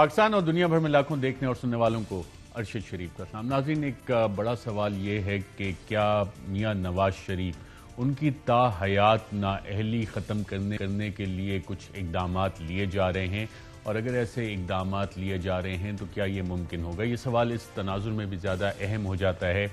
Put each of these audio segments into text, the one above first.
پاکستان اور دنیا بھر میں لاکھوں دیکھنے اور سننے والوں کو ارشد شریف کا سلام۔ ناظرین، ایک بڑا سوال یہ ہے کہ کیا میاں نواز شریف ان کی تا حیات نااہلی ختم کرنے کے لیے کچھ اقدامات لیے جا رہے ہیں، اور اگر ایسے اقدامات لیے جا رہے ہیں تو کیا یہ ممکن ہوگا؟ یہ سوال اس تناظر میں بھی زیادہ اہم ہو جاتا ہے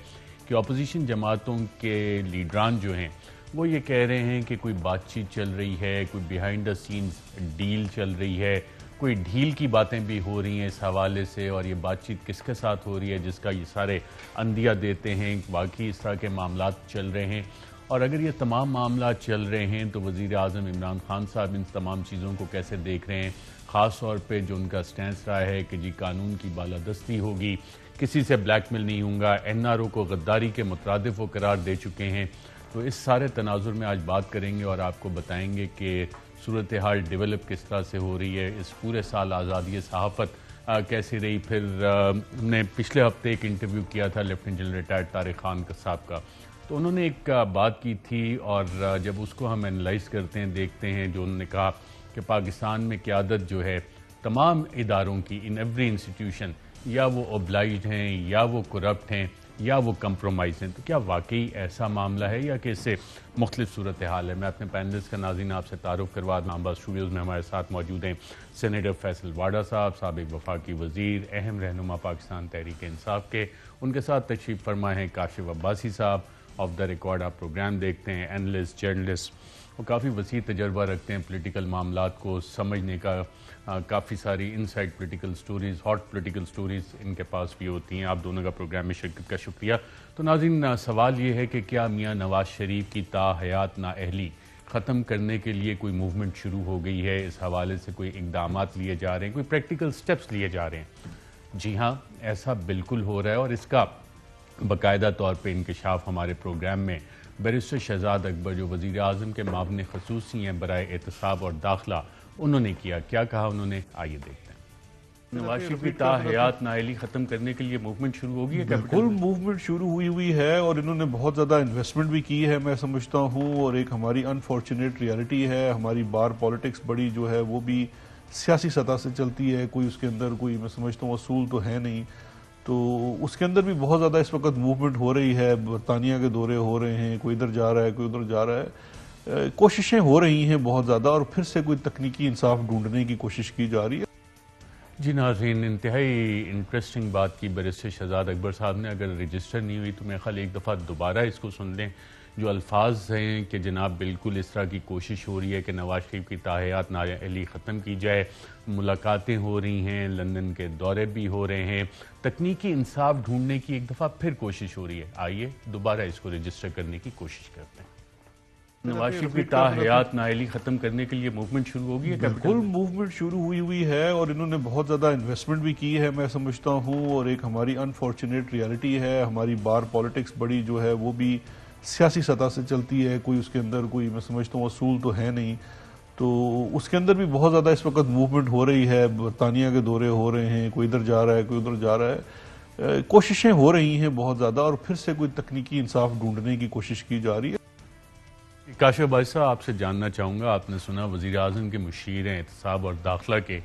کہ اپوزیشن جماعتوں کے لیڈران جو ہیں وہ یہ کہہ رہے ہیں کہ کوئی بات چیت چل رہی ہے، کوئی بیہائنڈ دا سینز ڈیل چل رہی ہے، کوئی ڈھیل کی باتیں بھی ہو رہی ہیں اس حوالے سے، اور یہ بات چیت کس کے ساتھ ہو رہی ہے جس کا یہ سارے اندیہ دیتے ہیں باقی اس طرح کے معاملات چل رہے ہیں۔ اور اگر یہ تمام معاملات چل رہے ہیں تو وزیر اعظم عمران خان صاحب ان تمام چیزوں کو کیسے دیکھ رہے ہیں، خاص طور پہ جو ان کا سٹینس رہا ہے کہ جی قانون کی بالادستی ہوگی، کسی سے بلیک میل نہیں ہوں گا، این آر او کو غداری کے مترادف وہ قرار دے چکے ہیں۔ تو اس سارے تناظر میں آج بات کریں گے اور آپ کو بتائیں گے کہ صورتحال ڈیولپ کس طرح سے ہو رہی ہے، اس پورے سال آزادی صحافت کیسی رہی۔ پھر ہم نے پچھلے ہفتے ایک انٹرویو کیا تھا lieutenant general retired Tariq Khan صاحب کا، تو انہوں نے ایک بات کی تھی، اور جب اس کو ہم انالائز کرتے ہیں دیکھتے ہیں، جو انہوں نے کہا کہ پاکستان میں قیادت جو ہے تمام اداروں کی ان ایوری انسٹیٹیوشن یا وہ اوبلائجڈ ہیں یا وہ کرپٹ ہیں یا وہ کمپرومائز ہیں۔ تو کیا واقعی ایسا معاملہ ہے یا کہ اس سے مختلف صورتحال ہے؟ میں اپنے پینلسٹ کا ناظرین آپ سے تعارف کروا دوں۔ آباد اسٹوڈیوز میں ہمارے ساتھ موجود ہیں سینیٹر فیصل واڈا صاحب، سابق وفاقی وزیر، اہم رہنما پاکستان تحریک انصاف کے۔ ان کے ساتھ تشریف فرما ہیں کاشف عباسی صاحب، آف دا ریکارڈ آپ پروگرام دیکھتے ہیں، اینالسٹ، جرنلسٹ، وہ کافی وسیع تجربہ رکھتے ہیں پولیٹیکل معاملات کو سمجھنے کا، کافی ساری inside political stories, hot political stories ان کے پاس بھی ہوتی ہیں۔ آپ دونوں کا پروگرام میں شرکت کا شکریہ۔ تو ناظرین، سوال یہ ہے کہ کیا میاں نواز شریف کی تا حیات نااہلی ختم کرنے کے لیے کوئی موومنٹ شروع ہو گئی ہے؟ اس حوالے سے کوئی اقدامات لیے جا رہے ہیں، کوئی پریکٹیکل سٹیپس لیے جا رہے ہیں؟ جی ہاں، ایسا بالکل ہو رہا ہے، اور اس کا باقاعدہ طور پہ انکشاف ہمارے پروگرام میں بیرسٹر شہزاد اکبر، جو وزیر اعظم کے معاون خصوصی ہیں برائے احتساب اور داخلہ، انہوں نے کیا۔ کیا کہا انہوں نے، آئیے دیکھتے ہیں۔ نواز شریف کی تا حیات نااہلی ختم کرنے کے لیے موومنٹ شروع ہوگی ہے؟ بالکل موومنٹ شروع ہوئی ہے، اور انہوں نے بہت زیادہ انویسٹمنٹ بھی کی ہے میں سمجھتا ہوں، اور ایک ہماری انفارچونیٹ ریالٹی ہے، ہماری بار پالیٹکس بڑی جو ہے وہ بھی سیاسی سطح سے چلتی ہے، کوئی اس کے اندر کوئی میں سمجھتا ہوں اصول تو ہے نہیں، تو اس کے اندر بھی بہت زیادہ اس وقت موومنٹ ہو رہی ہے۔ برطانیہ کے دورے ہو رہے ہیں، کوئی ادھر جا رہا ہے، کوئی ادھر جا رہا ہے، کوششیں ہو رہی ہیں بہت زیادہ، اور پھر سے کوئی تکنیکی انصاف ڈھونڈنے کی کوشش کی جا رہی ہے۔ جی ناظرین، انتہائی انٹرسٹنگ بات کی بیرسٹر شہزاد اکبر صاحب نے۔ اگر رجسٹر نہیں ہوئی تو میرے خیال ایک دفعہ دوبارہ اس کو سن لیں۔ جو الفاظ ہیں کہ جناب بالکل اس طرح کی کوشش ہو رہی ہے کہ نواز شریف کی تا حیات نااہلی ختم کی جائے، ملاقاتیں ہو رہی ہیں، لندن کے دورے بھی ہو رہے ہیں، تکنیکی انصاف ڈھونڈنے کی ایک دفعہ پھر کوشش ہو رہی ہے۔ آئیے دوبارہ اس کو رجسٹر کرنے کی کوشش کرتے ہیں۔ نواز شریف کی تا حیات نااہلی ختم کرنے کے لیے موومنٹ شروع ہوگی ہے؟ بالکل موومنٹ شروع ہوئی ہے، اور انہوں نے بہت زیادہ انویسٹمنٹ بھی کی ہے میں سمجھتا ہوں، اور ایک ہماری انفارچونیٹ ریالٹی ہے، ہماری بار پالیٹکس بڑی جو ہے وہ بھی سیاسی سطح سے چلتی ہے، کوئی اس کے اندر کوئی میں سمجھتا ہوں اصول تو ہے نہیں، تو اس کے اندر بھی بہت زیادہ اس وقت موومنٹ ہو رہی ہے۔ برطانیہ کے دورے ہو رہے ہیں، کوئی ادھر جا رہا ہے، کوئی ادھر جا رہا ہے، کوششیں ہو رہی ہیں بہت زیادہ، اور پھر سے کوئی تکنیکی انصاف ڈھونڈنے کی کوشش کی جا رہی ہے۔ کاشف عباسی صاحب، آپ سے جاننا چاہوں گا، آپ نے سنا وزیر اعظم کے مشیر ہیں احتساب اور داخلہ کے،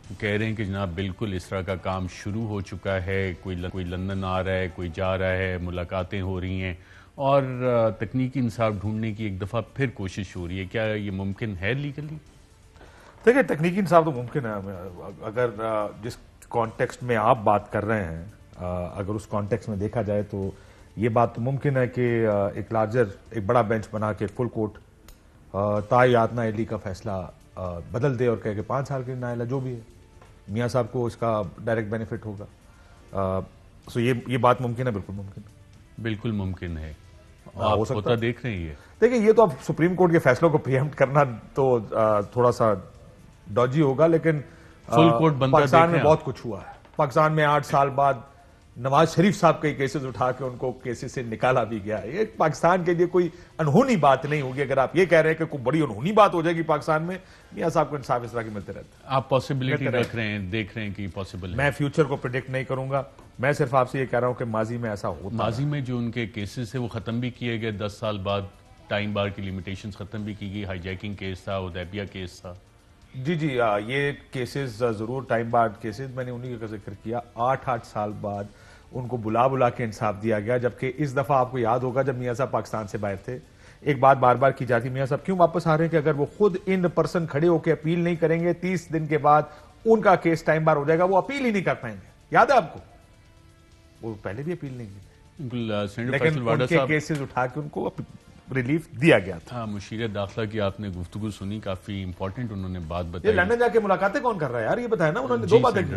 وہ کہہ رہے ہیں کہ جناب بالکل اس طرح کا کام شروع ہو چکا ہے، کوئی لندن آ رہا ہے، کوئی جا رہا ہے، ملاقاتیں ہو رہی ہیں، اور تکنیکی انصاف ڈھونڈنے کی ایک دفعہ پھر کوشش ہو رہی ہے۔ کیا یہ ممکن ہے لیگلی؟ دیکھیں، تکنیکی انصاف تو ممکن ہے، اگر جس کانٹیکسٹ میں آپ بات کر رہے ہیں، اگر اس کانٹیکسٹ میں دیکھا جائے تو یہ بات تو ممکن ہے کہ ایک بڑا بینچ بنا کے فل کورٹ تا حیات نااہلی کا فیصلہ بدل دے اور کہے کہ 5 سال کے نااہلہ جو بھی ہے، میاں صاحب کو اس کا ڈائریکٹ بینیفٹ ہوگا۔ سو یہ بات ممکن ہے، بالکل ممکن ہے۔ بالکل ممکن ہے، آپ ہوتا دیکھ رہے ہیں۔ دیکھیں، یہ تو اب سپریم کورٹ کے فیصلوں کو پریمپٹ کرنا تو تھوڑا سا ڈاجی ہوگا، لیکن پاکستان میں بہت کچھ ہوا ہے۔ پاکستان میں 8 سال بعد نواز شریف صاحب کے کیسز اٹھا کے ان کو کیسز سے نکالا بھی گیا ہے۔ یہ پاکستان کے لیے کوئی انہونی بات نہیں ہوگی۔ اگر آپ یہ کہہ رہے ہیں کہ کوئی بڑی انہونی بات ہو جائے گی پاکستان میں، میاں صاحب کو انصاف اس طرح کے ملتے رہتے ہیں۔ آپ پاسبلٹی رکھ رہے ہیں، دیکھ رہے ہیں کہ پاسبل ہے؟ میں فیوچر کو پریڈکٹ نہیں کروں گا، میں صرف آپ سے یہ کہہ رہا ہوں کہ ماضی میں ایسا ہوتا ہے۔ ماضی میں جو ان کے کیسز تھے وہ ختم بھی کیے گئے، 10 سال بعد ٹائم بار کی لیمیٹیشنز ختم بھی کی گئی۔ ہائی جیکنگ کیس تھا، حدیبیہ کیس تھا۔ جی یہ کیسز ضرور ٹائم بارڈ کیسز، میں نے انہی کا ذکر کیا. 8 سال بعد ان کو بلا کے انصاف دیا گیا، جبکہ اس دفعہ آپ کو یاد ہوگا جب میاں صاحب پاکستان سے باہر تھے ایک بات بار بار کی جاتی، میاں صاحب کیوں واپس آ رہے ہیں، کہ اگر وہ خود ان پرسن کھڑے ہو کے اپیل نہیں کریں گے 30 دن کے بعد ان کا کیس ٹائم بار ہو جائے گا، وہ اپیل ہی نہیں کر پائیں گے. یاد ہے آپ کو؟ وہ پہلے بھی اپیل نہیں کی، لیکن ان کے کیسز اٹھا کے ان کو ریلیف دیا گیا تھا. مشیر داخلہ کی آپ نے گفتگو سنی، کافی امپورٹنٹ انہوں نے بات بتائی. یہ لندن جا کے ملاقاتیں کون کر رہا ہے یار، یہ بتایا نا انہوں نے 2 باتیں کی.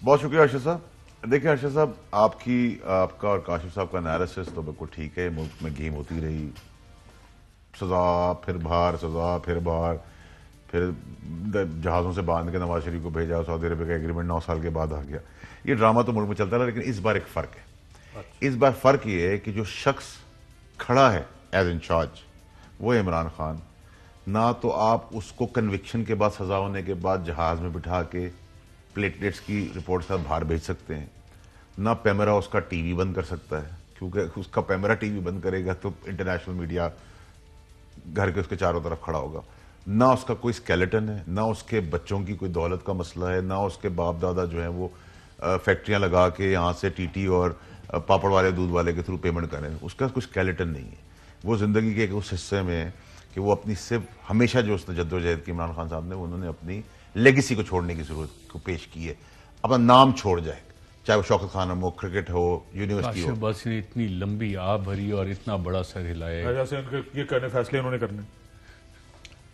بہت شکریہ ارشد صاحب. دیکھیں ارشد صاحب، آپ کا اور کاشف صاحب کا انالیسس تو بالکل ٹھیک ہے. ملک میں گیم ہوتی رہی، سزا پھر بہار، سزا پھر بہار، پھر جہازوں سے باندھ کے نواز شریف کو بھیجا، سعودی عربیہ کا ایگریمنٹ 9 سال کے بعد آ گیا. یہ ڈرامہ تو ملک میں چلتا رہا، لیکن اس بار ایک فرق ہے. اس بار فرق یہ ہے کہ جو شخص کھڑا ہے ایز انچارج وہ عمران خان. نہ تو آپ اس کو کنوکشن کے بعد، سزا ہونے کے بعد جہاز میں بٹھا کے پلیٹلیٹس کی رپورٹ کے ساتھ باہر بھیج سکتے ہیں، نہ پیمرا اس کا ٹی وی بند کر سکتا ہے، کیونکہ اس کا پیمرا ٹی وی بند کرے گا تو انٹرنیشنل میڈیا گھر کے اس کے چاروں طرف کھڑا ہوگا. نہ اس کا کوئی اسکیلیٹن ہے، نہ اس کے بچوں کی کوئی دولت کا مسئلہ ہے، نہ اس کے باپ دادا جو ہیں وہ فیکٹریاں لگا کے یہاں سے ٹی ٹی اور پاپڑ والے دودھ والے کے تھرو پیمنٹ کریں. اس کا کوئی اسکیلیٹن نہیں ہے. وہ زندگی کے اس حصے میں ہے کہ وہ اپنی صرف ہمیشہ جو اس نے جدوجہد کی عمران خان صاحب نے، انہوں نے اپنی لیگیسی کو چھوڑنے کی ضرورت کو پیش کی ہے. اپنا نام چھوڑ جائے، چاہے وہ شوکت خانم ہو، کرکٹ ہو، یونیورسٹی ہو. بس نے اتنی لمبی آ بھری اور اتنا بڑا سر ہلایا، جیسے یہ کرنے فیصلے انہوں نے کرنے.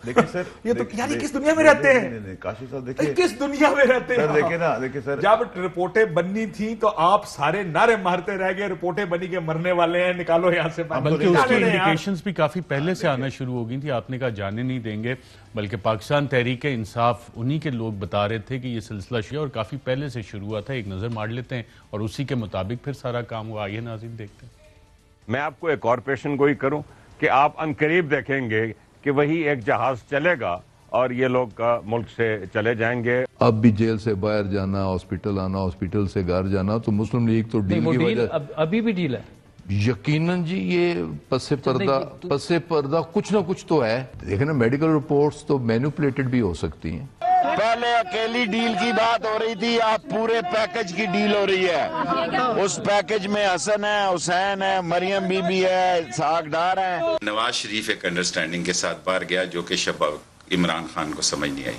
دیکھیں سر، یہ تو یعنی کس دنیا میں رہتے ہیں؟ نہیں کاشف صاحب دیکھیں، کس دنیا میں رہتے ہیں؟ دیکھیں نا، دیکھیں سر، جب رپورٹیں بننی تھیں تو آپ سارے نعرے مارتے رہ گئے، رپورٹیں بنی کے مرنے والے ہیں، نکالو یہاں سے. بلکہ اس کی انڈیکیشنز بھی کافی پہلے سے آنا شروع ہو گئی تھی. آپ نے کہا جانے نہیں دیں گے، بلکہ پاکستان تحریک انصاف انہی کے لوگ بتا رہے تھے کہ یہ سلسلہ شروع اور کافی پہلے سے شروع ہوا تھا. ایک نظر مار لیتے ہیں اور اسی کے مطابق پھر سارا کام ہوا. آئیے ناظرین دیکھتے ہیں. میں آپ کو ایک اور پیشن گوئی کروں کہ آپ عنقریب دیکھیں گے کہ وہی ایک جہاز چلے گا اور یہ لوگ ملک سے چلے جائیں گے. اب بھی جیل سے باہر جانا، ہاسپٹل آنا، ہاسپٹل سے گھر جانا، تو مسلم لیگ تو ڈیل کی وجہ ابھی بھی ڈیل ہے. یقیناً جی، یہ پس پردہ کچھ نہ کچھ تو ہے. دیکھیں نا، میڈیکل رپورٹس تو مینوپولیٹڈ بھی ہو سکتی ہیں. پہلے اکیلی ڈیل کی بات ہو رہی تھی، اب پورے پیکج کی ڈیل ہو رہی ہے. اس پیکج میں حسن ہے، حسین ہے، مریم بی بی ہے، اسحاق ڈار ہے. نواز شریف ایک انڈرسٹینڈنگ کے ساتھ باہر گیا جو کہ عمران خان کو سمجھ نہیں آئی.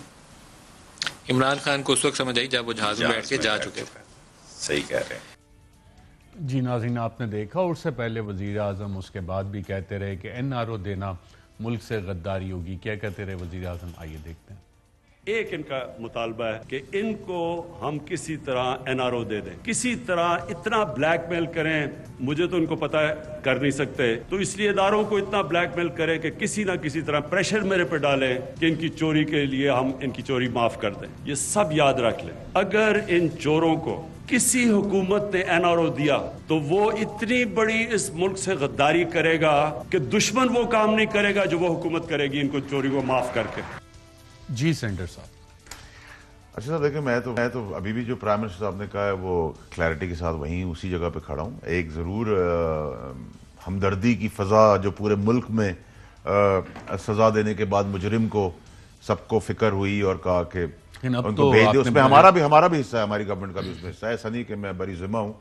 عمران خان کو اس وقت سمجھ آئی جب وہ جہاز میں بیٹھ کے جا چکے تھے. صحیح کہہ رہے ہیں. جی ناظرین، آپ نے دیکھا، اور اس سے پہلے وزیر اعظم اس کے بعد بھی کہتے رہے کہ این آر او دینا ملک سے غداری ہوگی. کیا کہتے رہے وزیر اعظم؟ آئیے دیکھتے ہیں. ایک ان کا مطالبہ ہے کہ ان کو ہم کسی طرح این آر او دے دیں، کسی طرح اتنا بلیک میل کریں. مجھے تو ان کو پتا ہے کر نہیں سکتے، تو اس لیے اداروں کو اتنا بلیک میل کریں کہ کسی نہ کسی طرح پریشر میرے پہ ڈالیں کہ ان کی چوری کے لیے ہم ان کی چوری معاف کر دیں. یہ سب یاد رکھ لیں، اگر ان چوروں کو کسی حکومت نے این آر او دیا تو وہ اتنی بڑی اس ملک سے غداری کرے گا کہ دشمن وہ کام نہیں کرے گا جو وہ حکومت کرے گی ان کو چوری کو معاف کر کے. جی سینٹر صاحب. اچھا صاحب، دیکھیں میں تو ابھی بھی جو پرائم منسٹر صاحب نے کہا ہے وہ کلیئرٹی کے ساتھ وہیں اسی جگہ پہ کھڑا ہوں. ایک ضرور ہمدردی کی فضا جو پورے ملک میں سزا دینے کے بعد مجرم کو سب کو فکر ہوئی اور کہا کہ ان کو بھیج دے. اس میں ہمارا بھی حصہ ہے، ہماری گورنمنٹ کا بھی اس میں حصہ ہے. ایسا نہیں کہ میں بری ذمہ ہوں.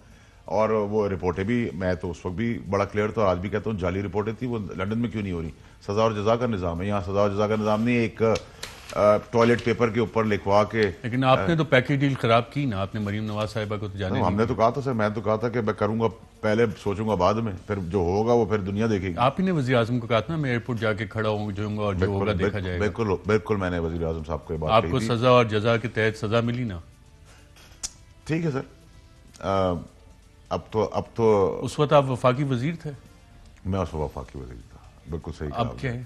اور وہ رپورٹیں بھی، میں تو اس وقت بھی بڑا کلیئر تھا اور آج بھی کہتا ہوں جعلی رپورٹیں تھی. وہ لندن میں کیوں نہیں ہو رہی؟ سزا اور جزا کا نظام ہے. یہاں سزا اور جزا کا نظام نہیں. ایک ٹوائلٹ پیپر کے اوپر لکھوا کے. لیکن آپ نے تو پیکج ڈیل خراب کی نا. آپ نے مریم نواز صاحبہ کو تو جانے. ہم نے تو کہا تھا سر، میں تو کہا تھا کہ میں کروں گا پہلے، سوچوں گا بعد میں، پھر جو ہوگا وہ پھر دنیا دیکھے گی. آپ ہی نے وزیر اعظم کو کہا تھا نا میں ایئرپورٹ جا کے کھڑا ہوں جاؤں گا اور جو ہوگا دیکھا جائے گا. بالکل میں نے وزیر اعظم صاحب کو یہ بات آپ کو سزا اور جزا کے تحت سزا ملی نا. ٹھیک ہے سر. اب تو اس وقت آپ وفاقی وزیر تھے. میں اس وقت وفاقی وزیر تھا. بالکل صحیح. اب کیا ہے؟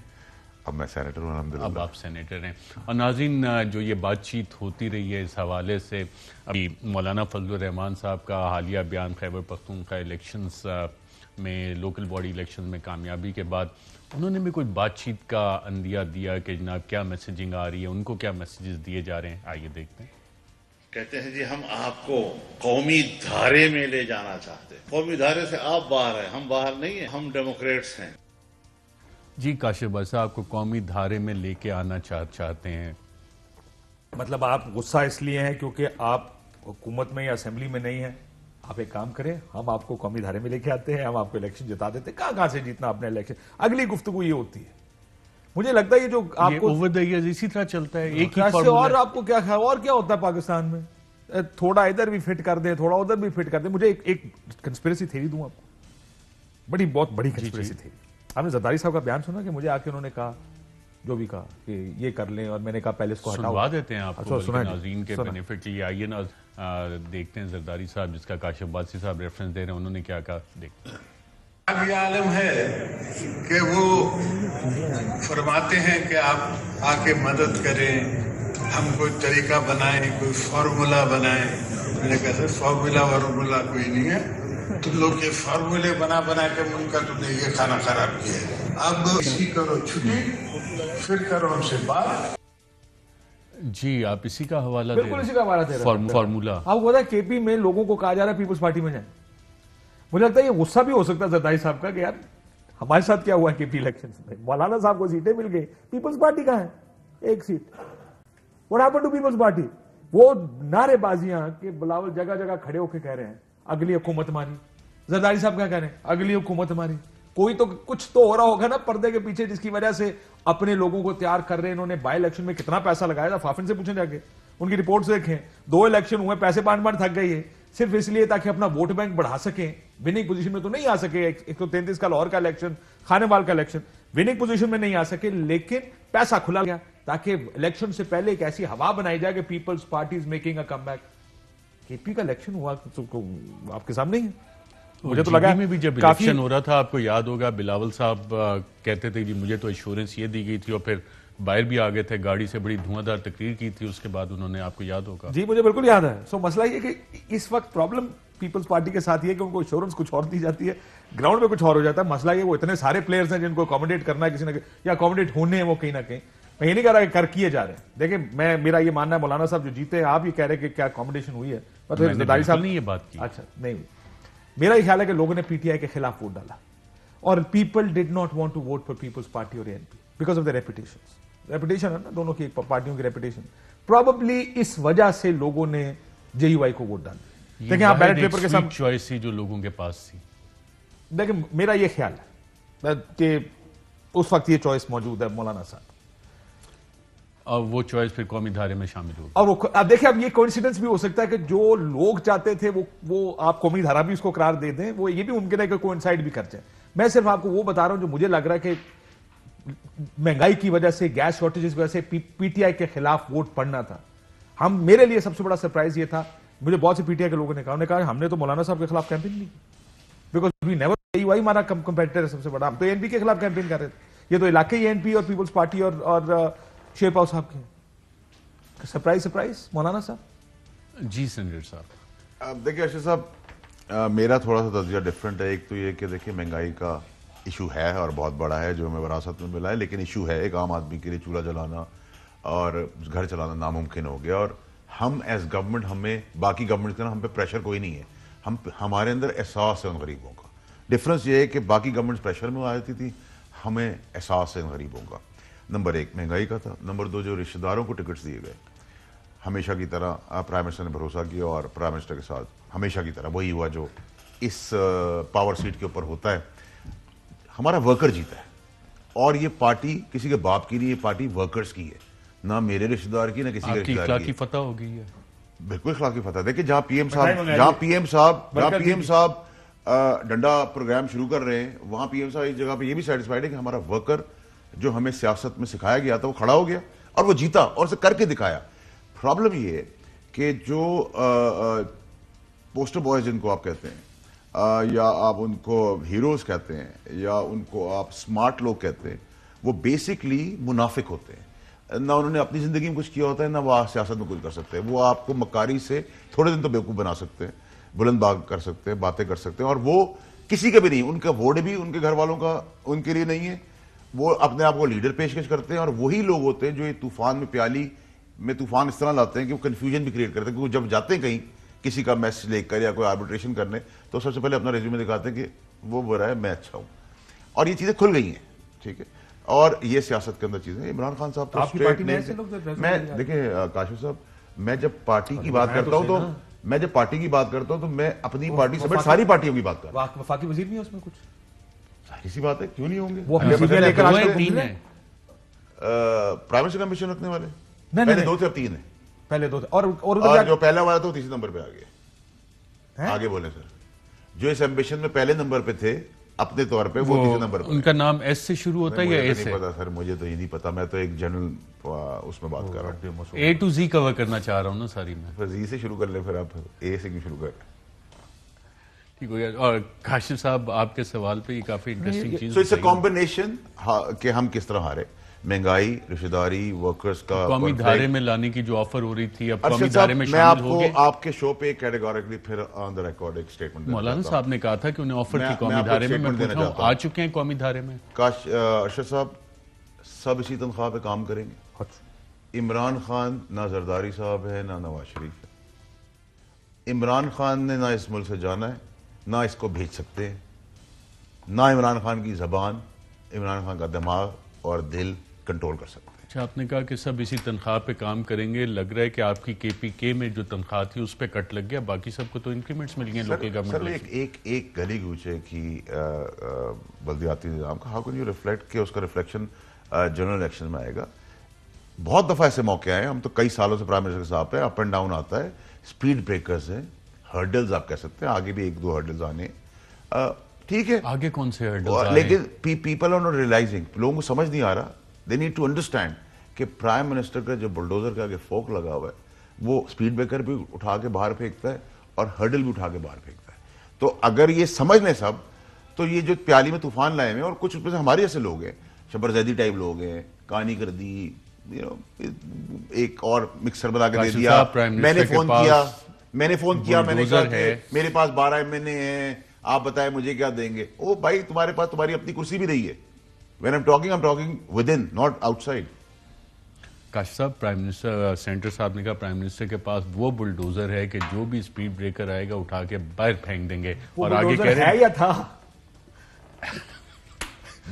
اب میں سینیٹر ہوں الحمدللہ. اب آپ سینیٹر ہیں. اور ناظرین، جو یہ بات چیت ہوتی رہی ہے اس حوالے سے، ابھی مولانا فضل الرحمان صاحب کا حالیہ بیان خیبر پختونخوا الیکشنز میں، لوکل باڈی الیکشن میں کامیابی کے بعد انہوں نے بھی کوئی بات چیت کا عندیہ دیا کہ جناب کیا میسیجنگ آ رہی ہے، ان کو کیا میسیجز دیے جا رہے ہیں. آئیے دیکھتے ہیں. کہتے ہیں جی ہم آپ کو قومی دھارے میں لے جانا چاہتے ہیں. قومی دھارے سے آپ باہر ہیں، ہم باہر نہیں ہیں، ہم ڈیموکریٹس ہیں. جی کاشف بھائی صاحب کو قومی دھارے میں لے کے آنا چاہتے ہیں، مطلب آپ غصہ اس لیے ہیں کیونکہ آپ حکومت میں یا اسمبلی میں نہیں ہیں؟ آپ ایک کام کریں، ہم آپ کو قومی دھارے میں لے کے آتے ہیں، ہم آپ کو الیکشن جتا دیتے ہیں. کہاں سے جیتنا آپ نے الیکشن؟ اگلی گفتگو یہ ہوتی ہے. مجھے لگتا ہے یہ جو آپ کو اوور دا ایئرز اسی طرح چلتا ہے، ایک ہی اور فارمولا. آپ کو کیا اور کیا ہوتا ہے پاکستان میں؟ تھوڑا ادھر بھی فٹ کر دیں، تھوڑا ادھر بھی فٹ کر دیں. مجھے ایک کنسپریسی تھیوری دوں آپ کو، بہت بڑی کنسپریسی تھیوری. آپ نے زرداری صاحب کا بیان سنا کہ مجھے آ کے انہوں نے کہا جو بھی کہا کہ یہ کر لیں، اور میں نے کہا پہلے اس کو ہٹاؤ. سنوا دیتے ہیں آپ کو ناظرین کے بینیفٹ کے لیے. آئیے نا دیکھتے ہیں زرداری صاحب جس کا کاشف باسی صاحب ریفرنس دے رہے ہیں، انہوں نے کیا کہا. دیکھتے ہیں. اب یہ عالم ہے کہ وہ فرماتے ہیں کہ آپ آ کے مدد کریں، ہم کوئی طریقہ بنائیں، کوئی فارمولا بنائیں. میں نے کہا سر فارمولا کوئی نہیں ہے، تم لوگ کے فارمولے بنا کے ان کا تم نے یہ کھانا خراب کیا ہے. اب اسی کرو چھٹی، پھر کرو ہم سے بات. جی آپ اسی کا حوالہ دے رہے ہیں. بالکل اسی کا حوالہ دے رہے ہیں. فارمولا آپ کو پتا ہے کے پی میں لوگوں کو کہا جا رہا ہے پیپلز پارٹی میں جائیں. مجھے لگتا ہے یہ غصہ بھی ہو سکتا ہے زرداری صاحب کا کہ یار ہمارے ساتھ کیا ہوا ہے کے پی الیکشنز میں. مولانا صاحب کو سیٹیں مل گئی، پیپلز پارٹی کہاں ہے؟ ایک seat. What happen to Peoples Party? وہ نعرے بازیاں کہ بلاول جگہ جگہ کھڑے ہو کے کہہ رہے ہیں اگلی حکومت ہماری. زرداری صاحب کیا کہہ رہے ہیں؟ اگلی حکومت ہماری. کوئی تو کچھ تو ہو رہا ہوگا نا پردے کے پیچھے جس کی وجہ سے اپنے لوگوں کو تیار کر رہے ہیں. انہوں نے بائی الیکشن میں کتنا پیسہ لگایا تھا، فافن سے پوچھیں جا کے، ان کی رپورٹس دیکھیں. 2 الیکشن ہوئے، پیسے بانٹ تھک گئی ہے صرف اس لیے تاکہ اپنا ووٹ بینک بڑھا سکیں. وننگ پوزیشن میں تو نہیں آ سکے. 133 کا لاہور کا الیکشن، خانے وال کا الیکشن، وننگ پوزیشن میں نہیں آ سکے، لیکن پیسہ کھلا گیا تاکہ الیکشن سے پہلے ایک ایسی ہوا بنائی جائے کہ Peoples Party is making a come back. K P کا الیکشن ہوا آپ کے سامنے ہی ہے. مجھے تو لگا میں بھی جب الیکشن ہو رہا تھا، آپ کو یاد ہوگا بلاول صاحب کہتے تھے جی مجھے تو ایشورنس یہ دی گئی تھی، اور پھر باہر بھی آگے تھے، گاڑی سے بڑی دھواں دار تقریر کی تھی اس کے بعد انہوں نے، آپ کو یاد ہوگا. جی مجھے بالکل یاد ہے. سو مسئلہ یہ کہ اس وقت پرابلم پیپلز پارٹی کے ساتھ یہ کہ ان کو ایشورنس کچھ اور دی جاتی ہے، گراؤنڈ میں کچھ اور ہو جاتا ہے. مسئلہ یہ وہ اتنے سارے پلیئرز ہیں جن کو اکوموڈیٹ کرنا ہے کسی نہ یا اکوموڈیٹ ہونے ہیں وہ کہیں نہ کہیں. میں یہ نہیں کہہ رہا کہ کر کیے جا رہے ہیں. دیکھیں میرا یہ ماننا ہے مولانا صاحب جو جیتے ہیں، آپ یہ کہہ رہے ہیں کہ کیا اکوموڈیشن ہوئی ہے. زرداری صاحب نے یہ بات کی. اچھا نہیں، میرا یہ خیال ہے کہ لوگوں نے پی ٹی آئی کے خلاف ووٹ ڈالا، اور people did not want to vote for Peoples Party اور A N P because of the reputation ہے نا دونوں کی پارٹیوں کی ریپوٹیشن. پروبیبلی اس وجہ سے لوگوں نے جے یو آئی کو ووٹ ڈالا. دیکھیں آپ بیلٹ پیپر کے ساتھ چوائس تھی جو لوگوں کے پاس تھی. دیکھیں میرا یہ خیال ہے کہ اس وقت یہ چوائس موجود ہے مولانا صاحب، اور وہ چوائس پھر قومی دھارے میں شامل ہوگی. اور اب دیکھیں اب یہ کوئنسیڈنس بھی ہو سکتا ہے کہ جو لوگ چاہتے تھے وہ آپ قومی دھارا بھی اس کو قرار دے دیں. وہ یہ بھی ممکن ہے کہ کوئنسائڈ بھی کر جائے. میں صرف آپ کو وہ بتا رہا ہوں جو مجھے لگ رہا ہے کہ مہنگائی کی وجہ سے، گیس شارٹیجز کی وجہ سے پی ٹی آئی کے خلاف ووٹ پڑنا تھا. میرے لیے سب سے بڑا سرپرائز یہ تھا، مجھے بہت سے پی ٹی آئی کے لوگوں نے کہا ہم نے تو مولانا صاحب کے خلاف کیمپین نہیں کی because we never. J U I ہمارا کمپیٹیٹر ہے سب سے بڑا. ہم تو اے این پی کے خلاف کیمپین کر رہے تھے. یہ تو علاقے اے این پی اور پیپلز پارٹی اور شیر پاؤ صاحب کے. سرپرائز مولانا صاحب. جی سینیٹر صاحب. دیکھیے اشرف صاحب، میرا تھوڑا سا تجزیہ ڈفرینٹ ہے. ایک تو یہ کہ دیکھیے مہنگائی کا ایشو ہے اور بہت بڑا ہے جو ہمیں وراثت میں ملا ہے، لیکن ایشو ہے. ایک عام آدمی کے لیے چولہا جلانا اور گھر چلانا ناممکن ہو گیا، اور ہم ایز گورنمنٹ، ہمیں باقی گورنمنٹ کا ہم پہ پریشر کوئی نہیں ہے. ہمارے اندر احساس ہے ان غریبوں کا. ڈفرینس یہ ہے کہ باقی گورنمنٹ پریشر میں آتی تھی، ہمیں احساس ہے ان غریبوں کا. نمبر 1 مہنگائی کا تھا. نمبر 2 جو رشتہ داروں کو ٹکٹس دیے گئے، ہمیشہ کی طرح پرائم منسٹر نے بھروسہ کیا، اور پرائم منسٹر کے ساتھ ہمیشہ کی طرح وہی ہوا جو اس پاور سیٹ کے اوپر ہوتا ہے. ہمارا ورکر جیتا ہے، اور یہ پارٹی کسی کے باپ کی نہیں، یہ پارٹی ورکرز کی ہے، نہ میرے رشتہ دار کی، نہ کسی کے رشتہ دار کی. اخلاقی فتح ہو گئی ہے. بالکل اخلاقی فتح. دیکھیں جہاں پی ایم صاحب ڈنڈا پروگرام شروع کر رہے ہیں، وہاں پی ایم صاحب ایک جگہ پہ یہ بھی سیٹسفائیڈ ہے کہ ہمارا ورکر جو ہمیں سیاست میں سکھایا گیا تھا وہ کھڑا ہو گیا اور وہ جیتا اور اسے کر کے دکھایا. پرابلم یہ ہے کہ جو پوسٹر بوائز جن کو آپ کہتے ہیں، یا آپ ان کو ہیروز کہتے ہیں، یا ان کو آپ سمارٹ لوگ کہتے ہیں، وہ بیسکلی منافق ہوتے ہیں. نہ انہوں نے اپنی زندگی میں کچھ کیا ہوتا ہے، نہ وہ سیاست میں کچھ کر سکتے ہیں. وہ آپ کو مکاری سے تھوڑے دن تو بیوقوف بنا سکتے ہیں، بلند باغ کر سکتے ہیں، باتیں کر سکتے ہیں، اور وہ کسی کا بھی نہیں. ان کا ووٹ بھی ان کے گھر والوں کا ان کے لیے نہیں ہے. وہ اپنے آپ کو لیڈر پیشکش کرتے ہیں، اور وہی لوگ ہوتے ہیں جو یہ طوفان میں پیالی میں طوفان اس طرح لاتے ہیں کہ وہ کنفیوژن بھی کریٹ کرتے ہیں. کیونکہ جب جاتے ہیں کہیں کسی کا میسج لے کر یا کوئی آربیٹریشن کرنے، تو سب سے پہلے اپنا ریزیومے دکھاتے ہیں کہ وہ برا ہے، میں اچھا ہوں. اور یہ چیزیں کھل گئی ہیں، ٹھیک ہے. اور یہ سیاست کے اندر چیزیں. عمران خان صاحب تو میں دیکھیں کاشف صاحب, میں جب پارٹی کی بات کرتا ہوں تو میں اپنی پارٹی سمیت ساری پارٹیوں کی بات کرتا ہوں. وفاقی وزیر نہیں ہے اس میں کچھ؟ ظاہر سی بات ہے, کیوں نہیں ہوں گے؟ وہ پرائم منسٹر کا مشن رکھنے والے پہلے 2 تھے, اب 3 ہیں. پہلے 2 اور جو پہلا والا تھا وہ تیسرے نمبر پہ آ گیا. آگے بولیں سر, جو اس ایمبیشن میں پہلے نمبر پہ تھے اپنے طور پہ, وہ تیسرے نمبر پہ. ان کا نام ایس سے شروع ہوتا ہے یا اے سے؟ نہیں پتا سر, مجھے تو یہ نہیں پتا, میں تو ایک جنرل اس میں بات کر رہا ہوں. اے ٹو زی کور کرنا چاہ رہا ہوں نا ساری میں. زی سے شروع کر لیں پھر, آپ اے سے کیوں شروع کر رہے ہیں؟ ٹھیک ہو گیا. اور کاشف صاحب آپ کے سوال پہ یہ کافی انٹرسٹنگ چیز. سو اٹس اے کمبینیشن کہ ہم کس طرح ہارے. مہنگائی, رشتہ داری, ورکرز کا قومی دھارے میں لانے کی جو آفر ہو رہی تھی, اب قومی دھارے میں شامل ہو گئے. آپ کے شو پہ کیٹیگوریکلی پھر آن دا ریکارڈ ایک سٹیٹمنٹ مولانا صاحب نے کہا تھا کہ انہیں آفر کی قومی دھارے میں. میں پوچھ رہا ہوں, آ چکے ہیں قومی دھارے میں؟ ارشد صاحب سب اسی تنخواہ پہ کام کریں گے. عمران خان نہ زرداری صاحب ہے نہ نواز شریف ہے. عمران خان نے نہ اس ملک سے جانا ہے نہ اس کو بھیج سکتے ہیں. نہ عمران خان کی زبان, عمران خان کا دماغ اور دل کنٹرول کر سکتے ہیں. اچھا, آپ نے کہا کہ سب اسی تنخواہ پہ کام کریں گے. لگ رہا ہے کہ آپ کی کے پی کے میں جو تنخواہ تھی اس پہ کٹ لگ گیا, باقی سب کو تو انکریمنٹس مل گئے لوکل گورنمنٹ. سر ایک گلی گوچے کی بلدیاتی نظام کا, ہاؤ کین یو ریفلیکٹ کہ اس کا ریفلیکشن جنرل الیکشن میں آئے گا. بہت دفعہ ایسے موقع آئے ہیں, ہم تو کئی سالوں سے پرائم منسٹر کے ساتھ ہیں, اپ اینڈ ڈاؤن آتا ہے, اسپیڈ بریکرز ہیں, ہرڈلز آپ کہہ سکتے ہیں, آگے بھی 1-2 ہرڈلز آنے. ٹھیک ہے, آگے کون سے ہرڈلز؟ لیکن پیپل آر ناٹ ریئلائزنگ, لوگوں کو سمجھ نہیں آ رہا. دے نیڈ ٹو انڈرسٹینڈ کہ پرائم منسٹر کا جو بلڈوزر کے آگے فوک لگا ہوا ہے وہ اسپیڈ بریکر بھی اٹھا کے باہر پھینکتا ہے اور ہرڈل بھی اٹھا کے باہر پھینکتا ہے. تو اگر یہ سمجھ لیں سب, تو یہ جو پیالی میں طوفان لائے ہوئے ہیں, اور کچھ ہمارے جیسے لوگ ہیں, شبر زیدی ٹائپ لوگ ہیں, کہانی کر دی, ایک اور مکسر بنا کے دے دیا, میں نے فون کیا, میں نے کہا کہ میرے پاس 12 MNA ہیں, آپ بتائیں مجھے کیا دیں گے. او بھائی, تمہارے پاس تمہاری اپنی کرسی بھی رہی ہے. When I'm talking within, not outside. Kashif صاحب, پرائم منسٹر سینٹر صاحب نے کہا پرائم منسٹر کے پاس وہ بلڈوزر ہے کہ جو بھی اسپیڈ بریکر آئے گا اٹھا کے باہر پھینک دیں گے. اور آگے کہہ رہے ہیں یا تھا.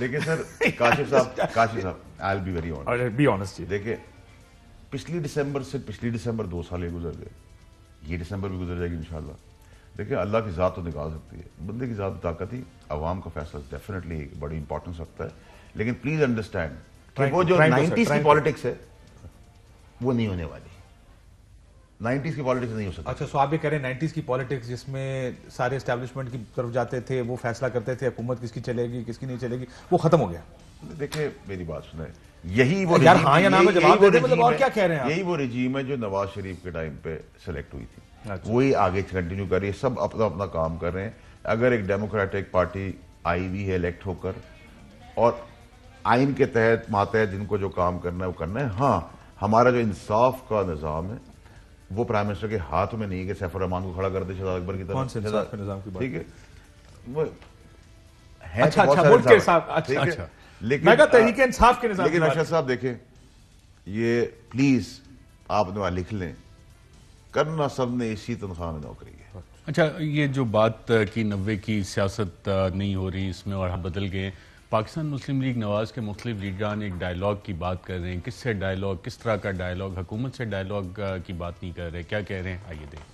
دیکھیں سر, کاشف صاحب I'll be very honest. Be honest. دیکھیں, پچھلی دسمبر 2 سال گزر گئے, یہ دسمبر بھی گزر جائے گی انشاءاللہ. دیکھیں, اللہ کی ذات تو نکال سکتی ہے, بندے کی ذات طاقت ہی, عوام کا فیصلہ ڈیفینیٹلی بڑی امپورٹنس رکھتا ہے. لیکن پلیز انڈرسٹینڈ کہ وہ جو 90s کی پالیٹکس ہے وہ نہیں ہونے والی. 90s کی پالیٹکس نہیں ہو سکتی. اچھا, سو آپ یہ کہہ رہے ہیں 90s کی پالیٹکس جس میں سارے اسٹیبلشمنٹ کی طرف جاتے تھے, وہ فیصلہ کرتے تھے حکومت کس کی چلے گی کس کی نہیں چلے گی, وہ ختم ہو گیا. دیکھیں میری بات سنیں, یہی وہ رجیم ہے جو نواز شریف کے ٹائم پہ سلیکٹ ہوئی تھی, وہی آگے کنٹینیو کر رہی ہے. سب اپنا کام کر رہے ہیں. اگر ایک ڈیموکریٹک پارٹی آئی ہوئی ہے الیکٹ ہو کر, اور آئین کے تحت ماتحت جن کو جو کام کرنا ہے وہ کرنا ہے. ہاں, ہمارا جو انصاف کا نظام ہے وہ پرائم منسٹر کے ہاتھ میں نہیں ہے کہ سیف الرحمان کو کھڑا کر دے شہزاد اکبر کی طرح. ٹھیک ہے, وہ لیکن ارشد صاحب دیکھیں, یہ پلیز آپ نے وہاں لکھ لیں, کرنا سب نے اسی تنخواہ میں نوکری ہے. اچھا, یہ جو بات کی 90 کی سیاست نہیں ہو رہی اس میں اور بدل گئے, پاکستان مسلم لیگ نواز کے مختلف لیڈران ایک ڈائیلاگ کی بات کر رہے ہیں. کس سے ڈائیلاگ, کس طرح کا ڈائیلاگ؟ حکومت سے ڈائیلاگ کی بات نہیں کر رہے, کیا کہہ رہے ہیں آئیے دیکھیں.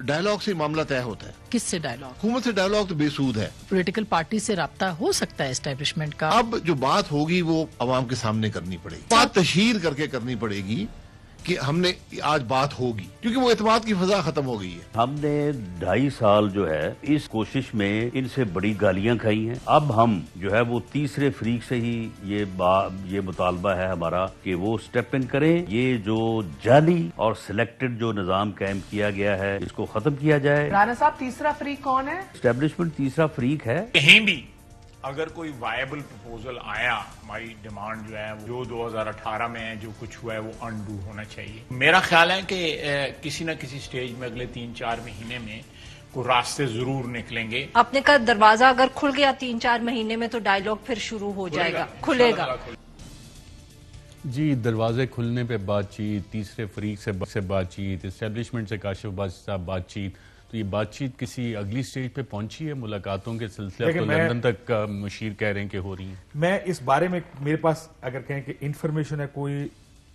ڈائیلاگ سے معاملہ طے ہوتا ہے. کس سے ڈائیلاگ؟ حکومت سے ڈائیلاگ تو بے سود ہے. پولیٹیکل پارٹی سے رابطہ ہو سکتا ہے اسٹیبلشمنٹ کا. اب جو بات ہوگی وہ عوام کے سامنے کرنی پڑے گی, بات تشہیر کر کے کرنی پڑے گی کہ ہم نے آج بات ہوگی, کیونکہ وہ اعتماد کی فضا ختم ہو گئی ہے. ہم نے 2.5 سال جو ہے اس کوشش میں ان سے بڑی گالیاں کھائی ہیں. اب ہم جو ہے وہ تیسرے فریق سے ہی یہ مطالبہ ہے ہمارا کہ وہ سٹیپ ان کریں. یہ جو جعلی اور سلیکٹڈ جو نظام قائم کیا گیا ہے اس کو ختم کیا جائے. رانا صاحب, تیسرا فریق کون ہے؟ اسٹیبلشمنٹ تیسرا فریق ہے. کہیں بھی اگر کوئی وائبل پروپوزل آیا, ہماری ڈیمانڈ جو ہے جو 2018 میں جو کچھ ہوا ہے وہ انڈو ہونا چاہیے. میرا خیال ہے کہ کسی نہ کسی سٹیج میں اگلے 3-4 مہینے میں کوئی راستے ضرور نکلیں گے. آپ نے کہا دروازہ اگر کھل گیا 3-4 مہینے میں تو ڈائیلاگ پھر شروع ہو جائے گا, کھلے گا. جی, دروازے کھلنے پہ بات چیت, تیسرے فریق سے بات چیت, اسٹیبلشمنٹ سے کاشف صاحب بات چیت, تو یہ بات چیت کسی اگلی سٹیج پہ پہنچی ہے ملاقاتوں کے سلسلے؟ تو لندن تک مشیر کہہ رہے ہیں کہ ہو رہی ہیں. میں اس بارے میں میرے پاس اگر کہیں کہ انفارمیشن ہے کوئی،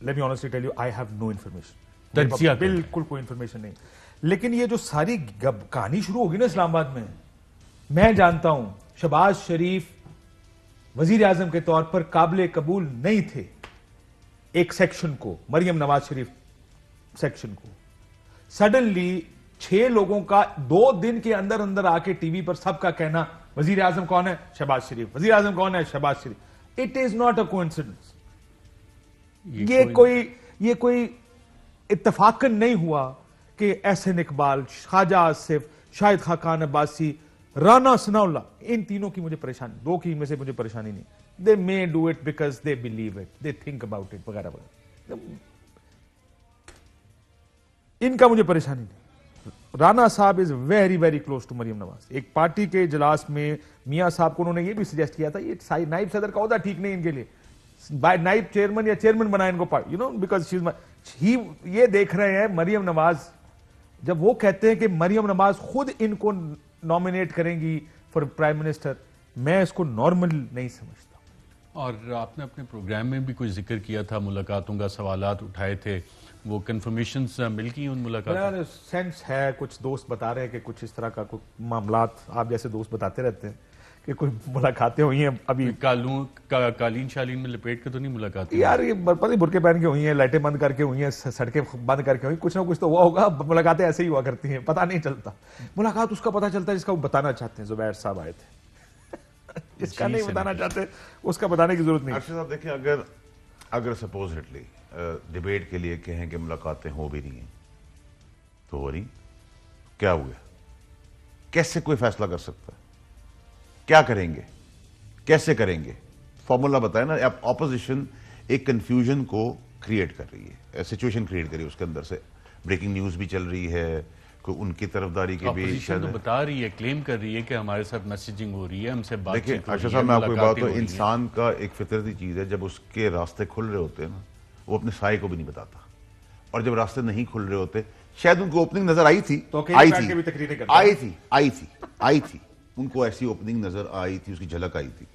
let me honestly tell you I have no information, بالکل کوئی انفارمیشن نہیں. لیکن یہ جو ساری کہانی شروع ہوگی نا اسلام آباد میں جانتا ہوں شہباز شریف وزیر اعظم کے طور پر قابل قبول نہیں تھے ایک سیکشن کو، مریم نواز شریف سیکشن کو. سڈنلی 6 لوگوں کا 2 دن کے اندر اندر آ کے ٹی وی پر سب کا کہنا وزیر اعظم کون ہے؟ شہباز شریف. وزیر اعظم کون ہے؟ Shahbaz Sharif. It is not a coincidence. یہ کوئی اتفاقاً نہیں ہوا کہ احسن اقبال، خواجہ آصف، شاہد خاقان عباسی، رانا ثناءاللہ، ان تینوں کی مجھے پریشانی، 2 کی میں سے مجھے پریشانی نہیں. دے may do it because they believe it, they think about it وغیرہ وغیرہ. ان کا مجھے پریشانی نہیں. رانا صاحب is very very close to Maryam Nawaz. ایک پارٹی کے اجلاس میں میاں صاحب کو انہوں نے یہ بھی سجیسٹ کیا تھا یہ نائب صدر کا عہدہ ٹھیک نہیں ان کے لیے، نائب چیئرمین یا چیئرمین بنائے ان کو، بیکاز یہ دیکھ رہے ہیں مریم نواز، جب وہ کہتے ہیں کہ مریم نواز خود ان کو نامینیٹ کریں گی فار پرائم منسٹر، میں اس کو نارمل نہیں سمجھتا. اور آپ نے اپنے پروگرام میں بھی کوئی ذکر کیا تھا، ملاقاتوں کا سوالات اٹھائے تھے، وہ کنفرمیشنز مل گئی ان ملاقاتوں؟ سینس ہے، کچھ دوست بتا رہے ہیں کہ کچھ اس طرح کا کوئی معاملات آپ جیسے دوست بتاتے رہتے ہیں کہ کوئی ملاقاتیں ہوئی ہیں. ابھی قالین شالین میں لپیٹ کے تو نہیں ملاقاتیں یار، یہ برقعے پہن کے ہوئی ہیں، لائٹیں بند کر کے ہوئی ہیں، سڑکیں بند کر کے ہوئی، کچھ نہ کچھ تو ہوا ہوگا. ملاقاتیں ایسے ہی ہوا کرتی ہیں، پتہ نہیں چلتا. ملاقات اس کا پتہ چلتا ہے جس کا وہ بتانا چاہتے ہیں. زبیر صاحب آئے تھے، جس کا نہیں بتانا چاہتے اس کا بتانے کی ضرورت نہیں. ارشد صاحب دیکھیں، اگر سپوزٹلی ڈیبیٹ کے لیے کہیں کہ ملاقاتیں ہو بھی رہی ہیں تو ہو رہی، کیا ہوا؟ کیسے کوئی فیصلہ کر سکتا ہے؟ کیا کریں گے؟ کیسے کریں گے؟ فارمولا بتائیں نا. اپوزیشن ایک کنفیوژن کو کریٹ کر رہی ہے، سچویشن کریٹ کر رہی ہے، اس کے اندر سے بریکنگ نیوز بھی چل رہی ہے، کوئی ان کی طرفداری کے بھی اپوزیشن تو بتا رہی ہے، کلیم کر رہی ہے کہ ہمارے ساتھ میسیجنگ ہو رہی ہے، ہم سے بات چیت ہو رہی ہے. دیکھیں ارشد صاحب، میں آپ کو بات ہوں، انسان کا ایک فطرتی چیز ہے، جب اس کے راستے کھل رہے ہوتے ہیں نا، وہ اپنے سائے کو بھی نہیں بتاتا. اور جب راستے نہیں کھل رہے ہوتے، شاید ان کو اوپننگ نظر آئی تھی، ان کو ایسی اوپننگ نظر آئی تھی، اس کی جھلک آئی تھی،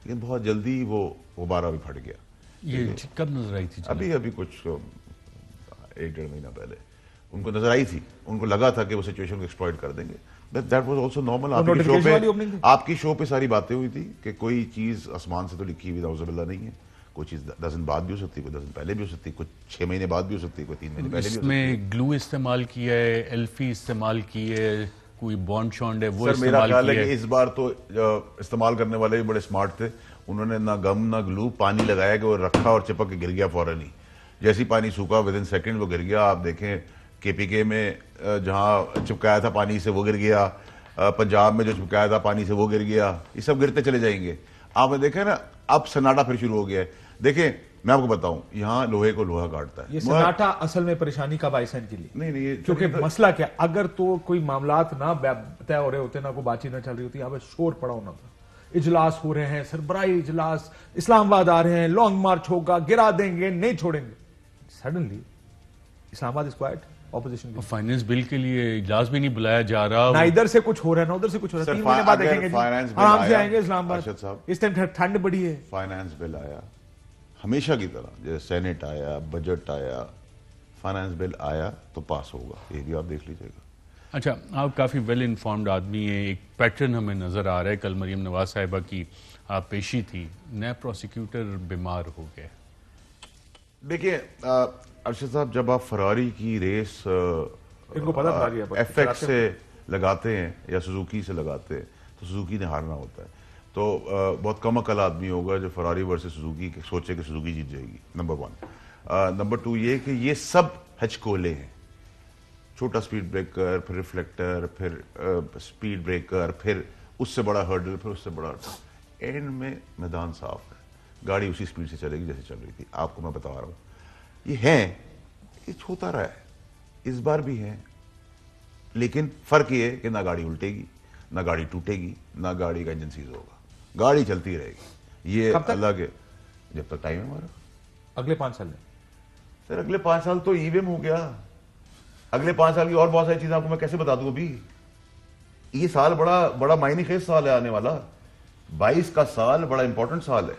لیکن بہت جلدی وہ غبارہ بھی پھٹ گیا. یہ کب نظر آئی تھی؟ ابھی کچھ 1-1.5 مہینہ پہلے ان کو نظر آئی تھی. ان کو لگا تھا کہ وہ سچویشن کو ایکسپلائٹ کر دیں گے. That was also normal. آپ کی شو پہ ساری باتیں ہوئی تھی کہ کوئی چیز آسمان سے تو لکھی ہوئی نعوذ باللہ نہیں ہے، کوئی چیز 10 دن بعد بھی ہو سکتی ہے، کوئی 10 دن پہلے بھی ہو سکتی ہے، کوئی 6 مہینے بعد بھی ہو سکتی ہے، کوئی 3 مہینے پہلے بھی ہو سکتی ہے. اس میں گلو استعمال کیا ہے، ایلفی استعمال کی ہے، کوئی بانڈ شانڈ ہے وہ سر استعمال میرا کیا ہے. خیال ہے کہ اس بار تو استعمال کرنے والے بھی بڑے سمارٹ تھے. انہوں نے نہ گم نہ گلو، پانی لگایا کہ وہ رکھا اور چپک کے گر گیا فوراً ہی. جیسی پانی سوکھا ودن سیکنڈ وہ گر گیا. آپ دیکھیں کے پی کے میں جہاں چپکایا تھا پانی سے وہ گر گیا، پنجاب میں جو چپکایا تھا پانی سے وہ گر گیا. یہ سب گرتے چلے جائیں گے. آپ نے دیکھا نا، اب سناٹا پھر شروع ہو گیا ہے. دیکھیں میں آپ کو بتاؤں، یہاں لوہے کو لوہا کاٹتا ہے. یہ سناٹا اصل میں پریشانی کا باعث ہے ان کے لیے. نہیں کیونکہ مسئلہ کیا، اگر تو کوئی معاملات نہ طے ہو رہے ہوتے، نہ کوئی بات چیت نہ چل رہی ہوتی، یہاں پہ شور پڑا ہونا تھا. اجلاس ہو رہے ہیں، سربراہی اجلاس، اسلام آباد آ رہے ہیں، لانگ مارچ ہوگا، گرا دیں گے، نہیں چھوڑیں گے. سڈنلی اسلام آباد is quite. Opposition finance bill کے لیے اجلاس بھی نہیں بلایا جا رہا، نہ ادھر سے کچھ ہو رہا ہے نہ ادھر سے کچھ ہو رہا ہے. 3 مہینے بعد دیکھیں گے، آرام سے آئیں گے اسلام آباد. اس ٹائم ٹھنڈ بڑی ہے. فائنانس بل آیا ہمیشہ کی طرح، جیسے سینٹ آیا، بجٹ آیا، فائنانس بل آیا تو پاس ہوگا. یہ بھی آپ دیکھ لیجیے گا. اچھا، آپ کافی ویل انفارمڈ آدمی ہیں. ایک پیٹرن ہمیں نظر آ رہا ہے. کل مریم نواز صاحبہ کی پیشی تھی، نئے پروسیکیوٹر بیمار ہو گئے. دیکھیے ارشد صاحب، جب آپ فراری کی ریس ایف ایکس سے لگاتے ہیں یا سوزوکی سے لگاتے ہیں تو سوزوکی نے ہارنا ہوتا ہے. تو بہت کم عقل آدمی ہوگا جو فراری ورسز سوزوکی سوچے کہ سوزوکی جیت جائے گی. نمبر 1. نمبر 2 یہ کہ یہ سب ہچکولے ہیں. چھوٹا سپیڈ بریکر، پھر ریفلیکٹر، پھر سپیڈ بریکر، پھر اس سے بڑا ہرڈل، پھر اس سے بڑا ہرڈل. اینڈ میں میدان صاف ہے، گاڑی اسی سپیڈ سے چلے گی جیسے چل رہی تھی. آپ کو میں بتا رہا ہوں یہ ہیں، یہ ہوتا رہا ہے، اس بار بھی ہے. لیکن فرق یہ ہے کہ نہ گاڑی الٹے گی، نہ گاڑی ٹوٹے گی، نہ گاڑی کا انجن سیز ہوگا. گاڑی چلتی رہے گی. یہ الگ ہے جب تک ٹائم ہے ہمارا. اگلے 5 سال میں سر، اگلے 5 سال تو ای وی ایم ہو گیا. اگلے 5 سال کی اور بہت ساری چیزیں آپ کو میں کیسے بتا دوں ابھی. یہ سال بڑا معنی خیز سال ہے آنے والا. 22 کا سال بڑا امپورٹنٹ سال ہے.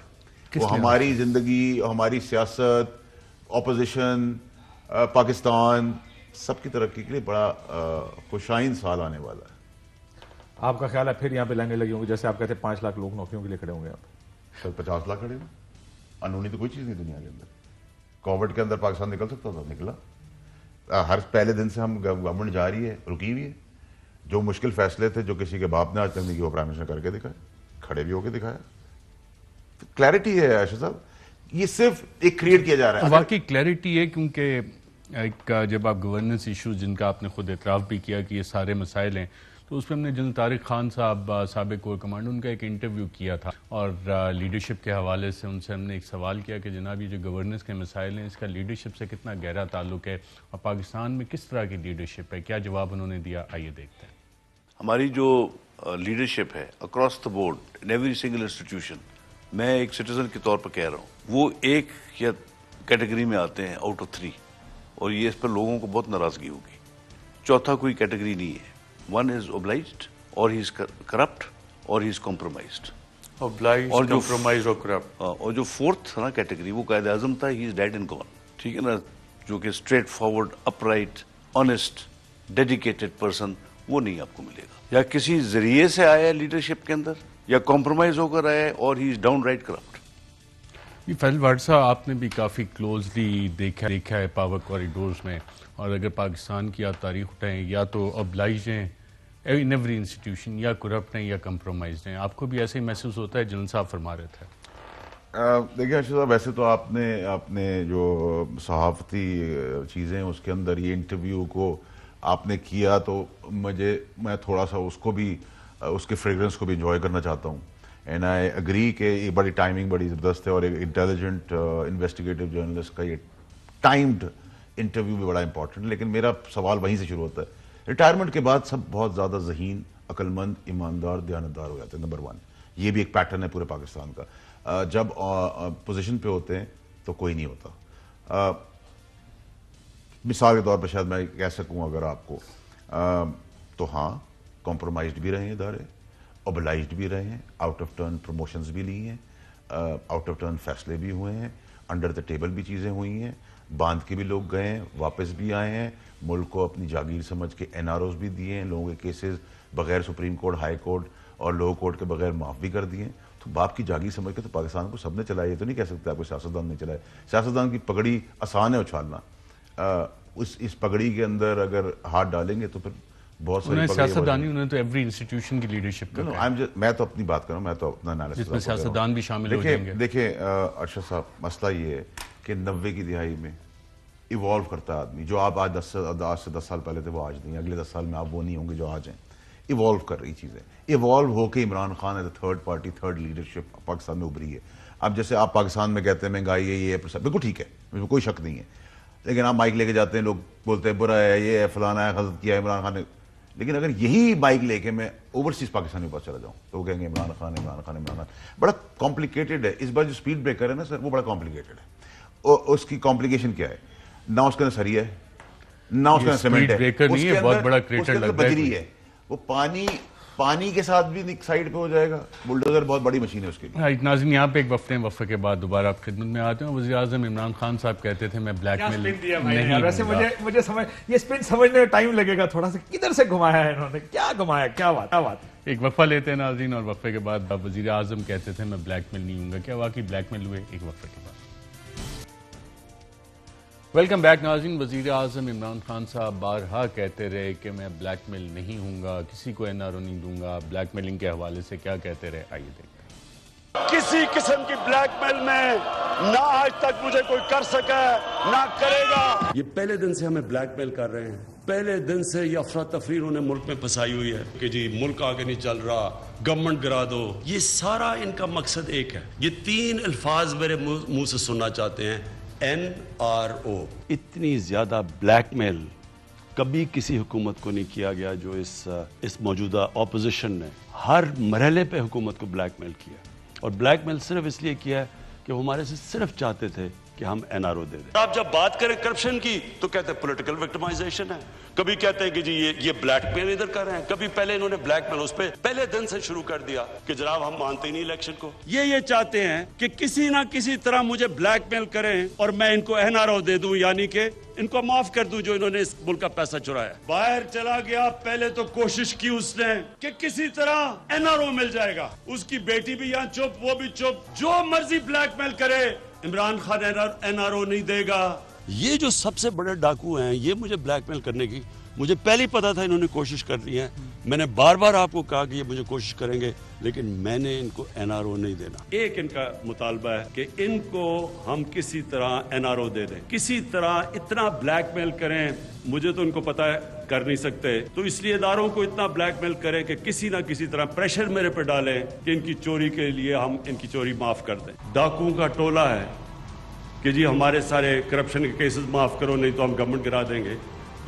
وہ ہماری زندگی, ہماری سیاست, اپوزیشن, پاکستان, سب کی ترقی کے لیے بڑا خوشائن سال آنے والا ہے. آپ کا خیال ہے پھر یہاں پہ لائنیں لگی ہوں گی, جیسے آپ کہتے ہیں 5 لاکھ لوگ نوکریوں کے لیے کھڑے ہوں گے, آپ سر 50 لاکھ کھڑے ہوئے. انہونی تو کوئی چیز نہیں دنیا کے اندر. کووڈ کے اندر پاکستان نکل سکتا تھا, نکلا. ہر پہلے دن سے ہم گورنمنٹ جا رہی ہے, رکی ہوئی ہے. جو مشکل فیصلے تھے جو کسی کے باپ نے آج تک نہیں کیا, وہ پرائم منسٹر کر کے دکھائے, کھڑے بھی ہو کے دکھایا. کلیئرٹی ہے عائشہ صاحب, یہ صرف ایک کریٹ کیا جا رہا ہے. واقعی کلیئرٹی ہے, کیونکہ ایک جب آپ گورننس ایشوز جن کا آپ نے خود اعتراف بھی کیا کہ یہ سارے مسائل ہیں, تو اس پہ ہم نے جنرل طارق خان صاحب سابق کور کمانڈر, ان کا ایک انٹرویو کیا تھا, اور لیڈرشپ کے حوالے سے ان سے ہم نے ایک سوال کیا کہ جناب یہ جو گورننس کے مسائل ہیں اس کا لیڈرشپ سے کتنا گہرا تعلق ہے, اور پاکستان میں کس طرح کی لیڈرشپ ہے. کیا جواب انہوں نے دیا, آئیے دیکھتے ہیں. ہماری جو لیڈرشپ ہے across the board in every single institution, میں ایک سٹیزن کے طور پر کہہ رہا ہوں, وہ ایک یا کیٹیگری میں آتے ہیں آؤٹ آف 3, اور یہ اس پر لوگوں کو بہت ناراضگی ہوگی. چوتھا کوئی کیٹیگری نہیں ہے. ون از obliged, اور ہی از کرپٹ, اور ہی از compromised. obliged, compromised اور corrupt. اور جو فورتھ نا کیٹیگری, وہ قائد اعظم تھا, ہی از ڈیڈ اینڈ گون. ٹھیک ہے نا, جو کہ straight forward, upright, honest, dedicated person, وہ نہیں آپ کو ملے گا. یا کسی ذریعے سے آیا ہے لیڈرشپ کے اندر, یا کمپرومائز ہو کر آیا ہے, اور ہی از ڈاؤن رائٹ کرپٹ. یہ فیض واڈ صاحب آپ نے بھی کافی کلوزلی دیکھا ہے پاور کوریڈورز میں, اور اگر پاکستان کی آپ تاریخ اٹھائیں, یا تو obliged ہیں ان ایوری انسٹیٹیوشن, یا کرپٹ ہیں, یا کمپرومائزڈ ہیں. آپ کو بھی ایسے ہی محسوس ہوتا ہے؟ جنرل صاحب فرما رہے تھے. دیکھیں ارشد صاحب, ویسے تو آپ نے جو صحافتی چیزیں اس کے اندر یہ انٹرویو کو آپ نے کیا, تو میں تھوڑا سا اس کو بھی, اس کے فریگرنس کو بھی انجوائے کرنا چاہتا ہوں. اینڈ آئی اگری کہ یہ بڑی ٹائمنگ بڑی زبردست ہے, اور ایک انٹیلیجنٹ انویسٹیگیٹو جرنلسٹ کا یہ ٹائمڈ انٹرویو بھی بڑا امپورٹنٹ. لیکن میرا سوال وہیں سے شروع ہوتا ہے. ریٹائرمنٹ کے بعد سب بہت زیادہ ذہین, عقل مند, ایماندار, دیانتدار ہو جاتے ہیں. نمبر 1, یہ بھی ایک پیٹرن ہے پورے پاکستان کا. جب پوزیشن پہ ہوتے ہیں تو کوئی نہیں ہوتا. مثال کے طور پر شاید میں کہہ سکوں اگر آپ کو, تو ہاں کمپرومائزڈ بھی رہے ہیں ادارے, اوبلائزڈ بھی رہے ہیں, آؤٹ آف ٹرن پروموشنز بھی لی ہیں, آؤٹ آف ٹرن فیصلے بھی ہوئے ہیں, انڈر دا ٹیبل بھی چیزیں ہوئی ہیں, باندھ کے بھی لوگ گئے ہیں, واپس بھی آئے ہیں, ملک کو اپنی جاگیر سمجھ کے NROs بھی دیے ہیں, لوگوں کے کیسز بغیر سپریم کورٹ, ہائی کورٹ اور لوور کورٹ کے بغیر معاف بھی کر دیے ہیں. تو باپ کی جاگیر سمجھ کے تو پاکستان کو سب نے چلایا, یہ تو نہیں کہہ سکتے آپ کو سیاستدان نے چلائے. سیاستدان کی پگڑی آسان ہے اچھالنا, اس پگڑی کے اندر اگر ہاتھ ڈالیں گے تو پھر بہت ساری سیاستدانی, انہوں نے تو ایوری انسٹیٹیوشن کی لیڈرشپ کر. میں تو اپنی بات کر رہا ہوں, میں تو اپنا انالیسس, جس میں سیاستدان بھی شامل ہو جائیں گے. دیکھیں ارشد صاحب, مسئلہ یہ ہے کہ 90 کی دہائی میں ایوالو کرتا ہے آدمی. جو آپ آج 10 سال پہلے تھے وہ آج نہیں, اگلے 10 سال میں آپ وہ نہیں ہوں گے جو آج ہیں. ایوالو کر رہی چیزیں, ایوالو ہو کے Imran Khan as a third party, third leadership Pakistan میں ابھری ہے. اب جیسے آپ پاکستان میں کہتے ہیں مہنگائی ہے, یہ بالکل ٹھیک ہے, اس میں کوئی شک نہیں ہے. لیکن آپ مائک لے کے جاتے ہیں, لوگ بولتے ہیں برا ہے, یہ ہے, فلانا ہے, غلط کیا ہے عمران خان نے. لیکن اگر یہی مائک لے کے میں اوورسیز پاکستان کے پاس چلا جاؤں تو وہ کہیں گے عمران خان, عمران خان, عمران خان. بڑا کمپلیکیٹڈ ہے. اس بار جو اسپیڈ بریکر ہے نا سر, وہ بڑا کمپلیکیٹڈ ہے. اس کی کمپلیکیشن کیا ہے, نہ اس کے اندر سریہ ہے, نہ اس کے اندر سیمنٹ ہے, اس کے اندر بجری ہے. وہ پانی کے ساتھ بھی سائڈ پہ ہو جائے گا. بلڈوزر بہت بڑی مشین ہے اس کے لیے. ناظرین, یہاں پہ ایک وقفے کے بعد دوبارہ آپ خدمت میں آتے ہیں. وزیر اعظم عمران خان صاحب کہتے تھے میں بلیک میل نہیں. ویسے مجھے سمجھ, یہ اسپن سمجھنے میں ٹائم لگے گا تھوڑا سا, کدھر سے گھمایا ہے انہوں نے, کیا گھمایا, کیا بات. ایک وقفہ لیتے ہیں ناظرین, اور وقفے کے بعد وزیر اعظم کہتے تھے میں بلیک میل نہیں ہوں گا, کیا واقعی بلیک میل ہوئے؟ ایک وقفے کے بعد. ویلکم بیک ناظرین. وزیر اعظم عمران خان صاحب بارہا کہتے رہے کہ میں بلیک میل نہیں ہوں گا, کسی کو NRO نہیں دوں گا. بلیک میلنگ کے حوالے سے کیا کہتے رہے, آئیے دیکھتے ہیں. کسی قسم کی بلیک میل میں نہ آج تک مجھے کوئی کر سکا نہ کرے گا. یہ پہلے دن سے ہمیں بلیک میل کر رہے ہیں, پہلے دن سے یہ افراتفری انہوں نے ملک میں پھنسائی ہوئی ہے کہ جی ملک آگے نہیں چل رہا, گورنمنٹ گرا دو. یہ سارا ان کا مقصد ایک ہے. یہ 3 الفاظ میرے منہ سے سننا چاہتے ہیں, NRO. اتنی زیادہ بلیک میل کبھی کسی حکومت کو نہیں کیا گیا جو اس موجودہ اپوزیشن نے ہر مرحلے پہ حکومت کو بلیک میل کیا. اور بلیک میل صرف اس لیے کیا ہے کہ وہ ہمارے سے صرف چاہتے تھے کہ ہم NRO دے دیں. آپ جب بات کریں کرپشن کی تو کہتے ہیں پولیٹیکل وکٹمائزیشن ہے, کبھی کہتے ہیں کہ جی یہ بلیک میل ادھر کر رہے ہیں, کبھی پہلے انہوں نے بلیک میل اس پہ پہلے دن سے شروع کر دیا کہ جناب ہم مانتے ہی نہیں الیکشن کو. یہ چاہتے ہیں کہ کسی نہ کسی طرح مجھے بلیک میل کریں اور میں ان کو NRO دے دوں, یعنی کہ ان کو معاف کر دوں جو انہوں نے اس ملک کا پیسہ چرایا. باہر چلا گیا, پہلے تو کوشش کی اس نے کہ کسی طرح NRO مل جائے گا, اس کی بیٹی بھی یہاں چپ, وہ بھی چپ, جو مرضی بلیک میل کرے عمران خان NRO نہیں دے گا. یہ جو سب سے بڑے ڈاکو ہیں, یہ مجھے بلیک میل کرنے کی مجھے پہلے ہی پتا تھا انہوں نے کوشش کرنی ہے. میں نے بار بار آپ کو کہا کہ یہ مجھے کوشش کریں گے, لیکن میں نے ان کو NRO نہیں دینا. ایک ان کا مطالبہ ہے کہ ان کو ہم کسی طرح NRO دے دیں, کسی طرح اتنا بلیک میل کریں, مجھے تو ان کو پتا ہے کر نہیں سکتے, تو اس لیے اداروں کو اتنا بلیک میل کریں کہ کسی نہ کسی طرح پریشر میرے پہ ڈالیں کہ ان کی چوری کے لیے ہم ان کی چوری معاف کر دیں. ڈاکوؤں کا ٹولہ ہے کہ جی ہمارے سارے کرپشن کے کیسز معاف کرو نہیں تو ہم گورنمنٹ گرا دیں گے.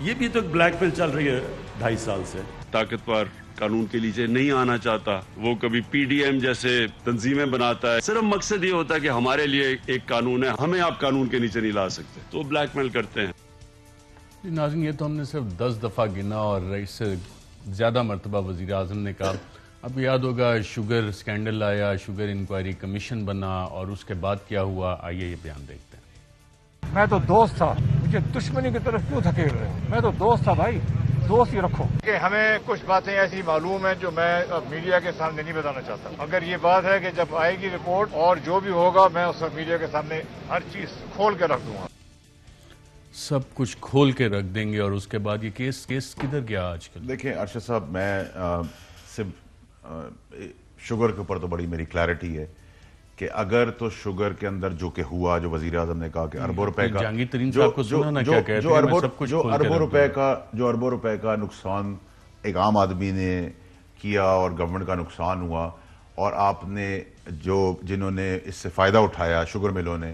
یہ بھی تو بلیک میل چل رہی ہے 2.5 سال سے. طاقتور قانون کے نیچے نہیں آنا چاہتا, وہ کبھی PDM جیسے تنظیمیں بناتا ہے, صرف مقصد یہ ہوتا ہے کہ ہمارے لیے ایک قانون ہے, ہمیں آپ قانون کے نیچے نہیں لا سکتے, تو بلیک میل کرتے ہیں. ناظرین, یہ تو ہم نے صرف 10 دفعہ گنا اور اس سے زیادہ مرتبہ وزیر اعظم نے کہا. اب یاد ہوگا شوگر سکینڈل آیا, شوگر انکوائری کمیشن بنا, اور اس کے بعد کیا ہوا, آئیے یہ بیان دیکھتے ہیں. میں تو دوست تھا, مجھے دشمنی کی طرف کیوں دھکیل رہے ہو؟ میں تو دوست تھا بھائی, دوست ہی رکھو. کہ ہمیں کچھ باتیں ایسی معلوم ہیں جو میں میڈیا کے سامنے نہیں بتانا چاہتا. اگر یہ بات ہے کہ جب آئے گی رپورٹ اور جو بھی ہوگا میں اس میڈیا کے سامنے ہر چیز کھول کے رکھ دوں گا. سب کچھ کھول کے رکھ دیں گے. اور اس کے بعد یہ کیس کدھر گیا آج کل؟ دیکھیں ارشد صاحب, میں صرف شوگر کے اوپر تو بڑی میری کلیئرٹی ہے کہ اگر تو شوگر کے اندر جو کہ ہوا, جو وزیر اعظم نے کہا کہ اربوں روپے کا, جہانگیر ترین صاحب کو سنا نا کیا کہتے ہیں, میں سب کچھ کھول کے رکھ دوں. جو اربوں روپے کا نقصان ایک عام آدمی نے کیا اور گورنمنٹ کا نقصان ہوا, اور آپ نے جنہوں نے اس سے فائدہ اٹھایا شوگر ملوں نے,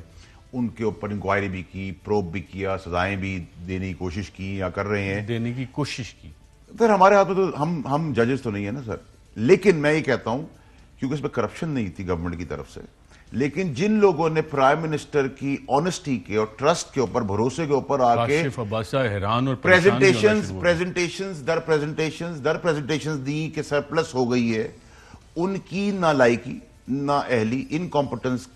ان کے اوپر انکوائری بھی کی, پروب بھی کیا, سزائیں بھی دینے کی کوشش کی یا کر رہے ہیں, دینے کی کوشش کی. پھر ہمارے ہاتھ میں تو ہم ججز تو نہیں ہے نا سر. لیکن میں یہ کہتا ہوں کیونکہ اس پہ کرپشن نہیں تھی گورنمنٹ کی طرف سے, لیکن جن لوگوں نے پرائم منسٹر کی آنےسٹی کے اور ٹرسٹ کے اوپر, بھروسے کے اوپر آ کے حیران اور پریزنٹیشنز دی کہ سرپلس ہو گئی ہے, ان کی نالائکی, نااہلی, انکمپٹنس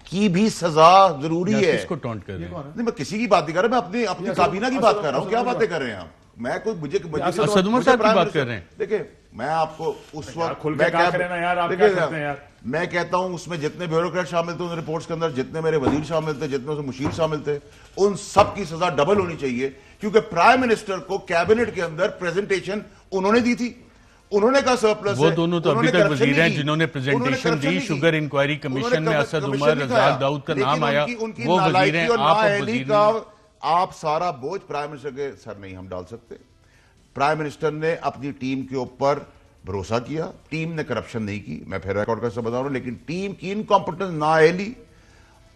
کی بھی سزا ضروری ہے. کس کو ٹونٹ کر رہے ہیں؟ نہیں, میں کسی کی بات نہیں کر رہا, میں اپنی کابینہ کی بات کر رہا ہوں. کیا باتیں کر رہے ہیں آپ؟ میں کوئی اسد عمر صاحب کی بات کر رہے ہیں. دیکھیں, میں آپ کو اس وقت میں کہتا ہوں اس میں جتنے بیوروکریٹ شامل تھے ان رپورٹس کے اندر, جتنے میرے وزیر شامل تھے, جتنے مشیر شامل تھے, ان سب کی سزا ڈبل ہونی چاہیے, کیونکہ پرائم منسٹر کو کیبنٹ کے اندر پریزنٹیشن انہوں نے دی تھی. انہوں نے کہا سرپلس ہے. وہ دونوں تو ابھی تک وزیر ہیں جنہوں نے پریزنٹیشن دی شوگر انکوائری کمیشن میں. اسد عمر, رزاق داؤد کا نام آیا, وہ وزیر ہیں, آپ وزیر ہیں. آپ سارا بوجھ پرائم منسٹر کے سر نہیں ہم ڈال سکتے. پرائم منسٹر نے اپنی ٹیم کے اوپر بھروسہ کیا, ٹیم نے کرپشن نہیں کی, میں پھر ریکارڈ کا سب بتا رہا ہوں, لیکن ٹیم کی انکمپٹنس, نااہلی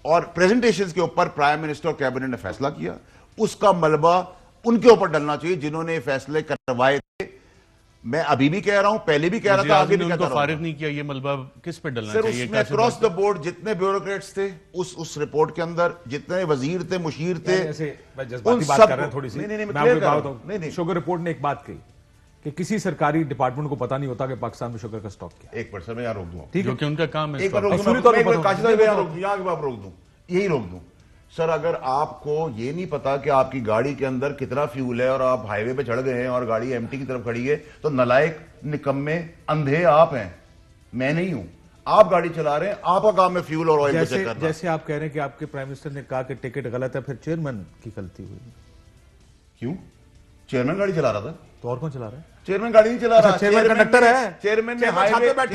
اور پریزنٹیشنز کے اوپر پرائم منسٹر اور کیبنٹ نے فیصلہ کیا. اس کا ملبہ ان کے اوپر ڈلنا چاہیے جنہوں نے فیصلے کروائے تھے. میں ابھی بھی کہہ رہا ہوں, پہلے بھی کہہ رہا تھا, آگے بھی کہتا رہا ہوں. فارغ نہیں کیا, یہ ملبہ کس پہ ڈلنا چاہیے؟ اس میں اکراس دا بورڈ جتنے بیوروکریٹس تھے اس رپورٹ کے اندر, جتنے وزیر تھے, مشیر تھے, جذباتی بات کر رہے ہیں تھوڑی سی. شوگر رپورٹ نے ایک بات کہی کہ کسی سرکاری ڈپارٹمنٹ کو پتا نہیں ہوتا کہ پاکستان میں شوگر کا سٹاک کیا. ایک پرسن میں یہاں روک دوں, جو کہ ان کا کام ہے, یہی روک دوں. سر, اگر آپ کو یہ نہیں پتا کہ آپ کی گاڑی کے اندر کتنا فیول ہے اور آپ ہائی وے پہ چڑھ گئے ہیں اور گاڑی ایم ٹی کی طرف کھڑی ہے, تو نلائق, نکمے, اندھے آپ ہیں, میں نہیں ہوں. آپ گاڑی چلا رہے ہیں, آپ کا کام ہے فیول اور آئل چیک کرنا. جیسے آپ کہہ رہے ہیں کہ آپ کے پرائم منسٹر نے کہا کہ ٹکٹ غلط ہے, پھر چیئرمین کی غلطی ہوئی. کیوں؟ چیئرمین گاڑی چلا رہا تھا, تو اور کون چلا رہا ہے؟ چیئرمین گاڑی نہیں چلا رہا, چیئرمین کنڈکٹر ہے. چیئرمین نے ہائی وے پہ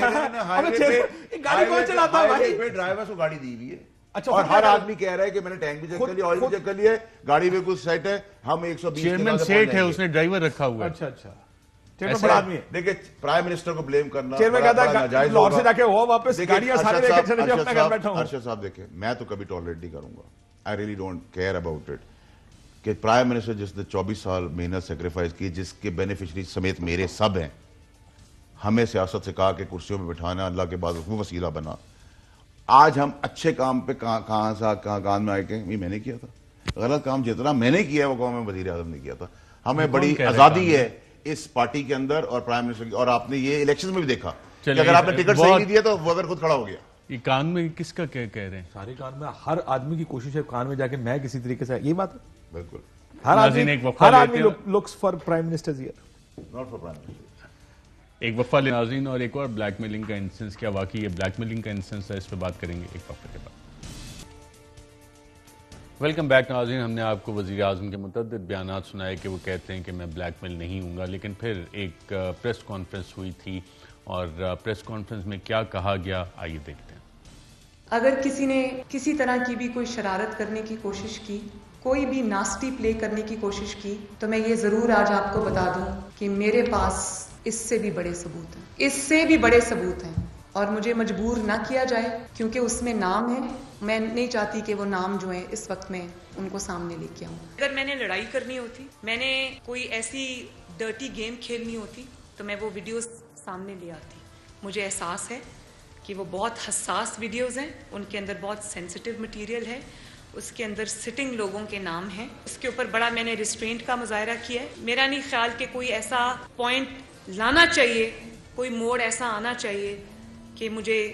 ڈرائیور کو گاڑی دی ہوئی ہے, اور ہر آدمی کہہ رہا ہے کہ میں نے ٹینک بھی چیک کر لیا, آئل بھی چیک کر لیا, گاڑی میں کچھ سیٹ ہے, ہم 120. چیئرمین سیٹ ہے, اس نے ڈرائیور رکھا ہوا ہے. اچھا اچھا, چیئرمین بڑا آدمی ہے. دیکھیں, پرائم منسٹر کو بلیم کرنا چیئرمین کہتا ہے لاہور سے جا کے وہ واپس گاڑیاں سارے لے کے چلے جاؤ, اپنا گھر بیٹھا ہوں. ارشد صاحب دیکھیں, میں تو کبھی ٹالریٹ نہیں کروں گا, I really don't care about it, کہ پرائم منسٹر جس نے 24 سال محنت سیکریفائز کی, جس کے بینیفیشری سمیت میرے سب ہیں, ہمیں سیاست سے کہا کہ کرسیوں میں بٹھانا اللہ کے بعد وہ وسیلہ بنا, آج ہم اچھے کام پہ کہاں کان میں آئے کہ میں نے کیا تھا، غلط کام جتنا میں نے کیا وہ کام وزیر اعظم نے کیا تھا. ہمیں بڑی آزادی ہے اس پارٹی کے اندر اور پرائم منسٹر کی، اور آپ نے یہ الیکشن میں بھی دیکھا کہ اگر آپ نے ٹکٹ صحیح نہیں دیا تو وہ اگر خود کھڑا ہو گیا. یہ کان میں کس کا کہہ رہے ہیں؟ سارے کان میں، ہر آدمی کی کوشش ہے کان میں جا کے میں کسی طریقے سے، یہ بات ہے بالکل. ہر آدمی looks for prime minister here, not for prime minister. ایک وقفہ ناظرین، اور ایک اور بلیک میلنگ کا انسٹنس، کیا واقعی یہ بلیک میلنگ کا انسٹنس ہے، اس پہ بات کریں گے ایک وقفے کے بعد. ویلکم بیک ناظرین. ہم نے آپ کو وزیر اعظم کے متعدد بیانات سنائے کہ وہ کہتے ہیں کہ میں بلیک میل نہیں ہوں گا، لیکن پھر ایک پریس کانفرنس ہوئی تھی اور پریس کانفرنس میں کیا کہا گیا، آئیے دیکھتے ہیں. اگر کسی نے کسی طرح کی بھی کوئی شرارت کرنے کی کوشش کی، کوئی بھی ناسٹی پلے کرنے کی کوشش کی، تو میں یہ ضرور آج آپ کو بتا دوں کہ میرے پاس اس سے بھی بڑے ثبوت ہیں، اس سے بھی بڑے ثبوت ہیں، اور مجھے مجبور نہ کیا جائے کیونکہ اس میں نام ہے. میں نہیں چاہتی کہ وہ نام جو ہیں اس وقت میں ان کو سامنے لے کے آؤں. اگر میں نے لڑائی کرنی ہوتی، میں نے کوئی ایسی ڈرٹی گیم کھیلنی ہوتی، تو میں وہ ویڈیوز سامنے لے آتی. مجھے احساس ہے کہ وہ بہت حساس ویڈیوز ہیں، ان کے اندر بہت سینسیٹیو مٹیریل ہے، اس کے اندر سٹنگ لوگوں کے نام ہیں، اس کے اوپر بڑا میں نے ریسٹرینٹ کا مظاہرہ کیا ہے. میرا نہیں خیال کہ کوئی ایسا پوائنٹ لانا چاہیے، کوئی موڑ ایسا آنا چاہیے کہ مجھے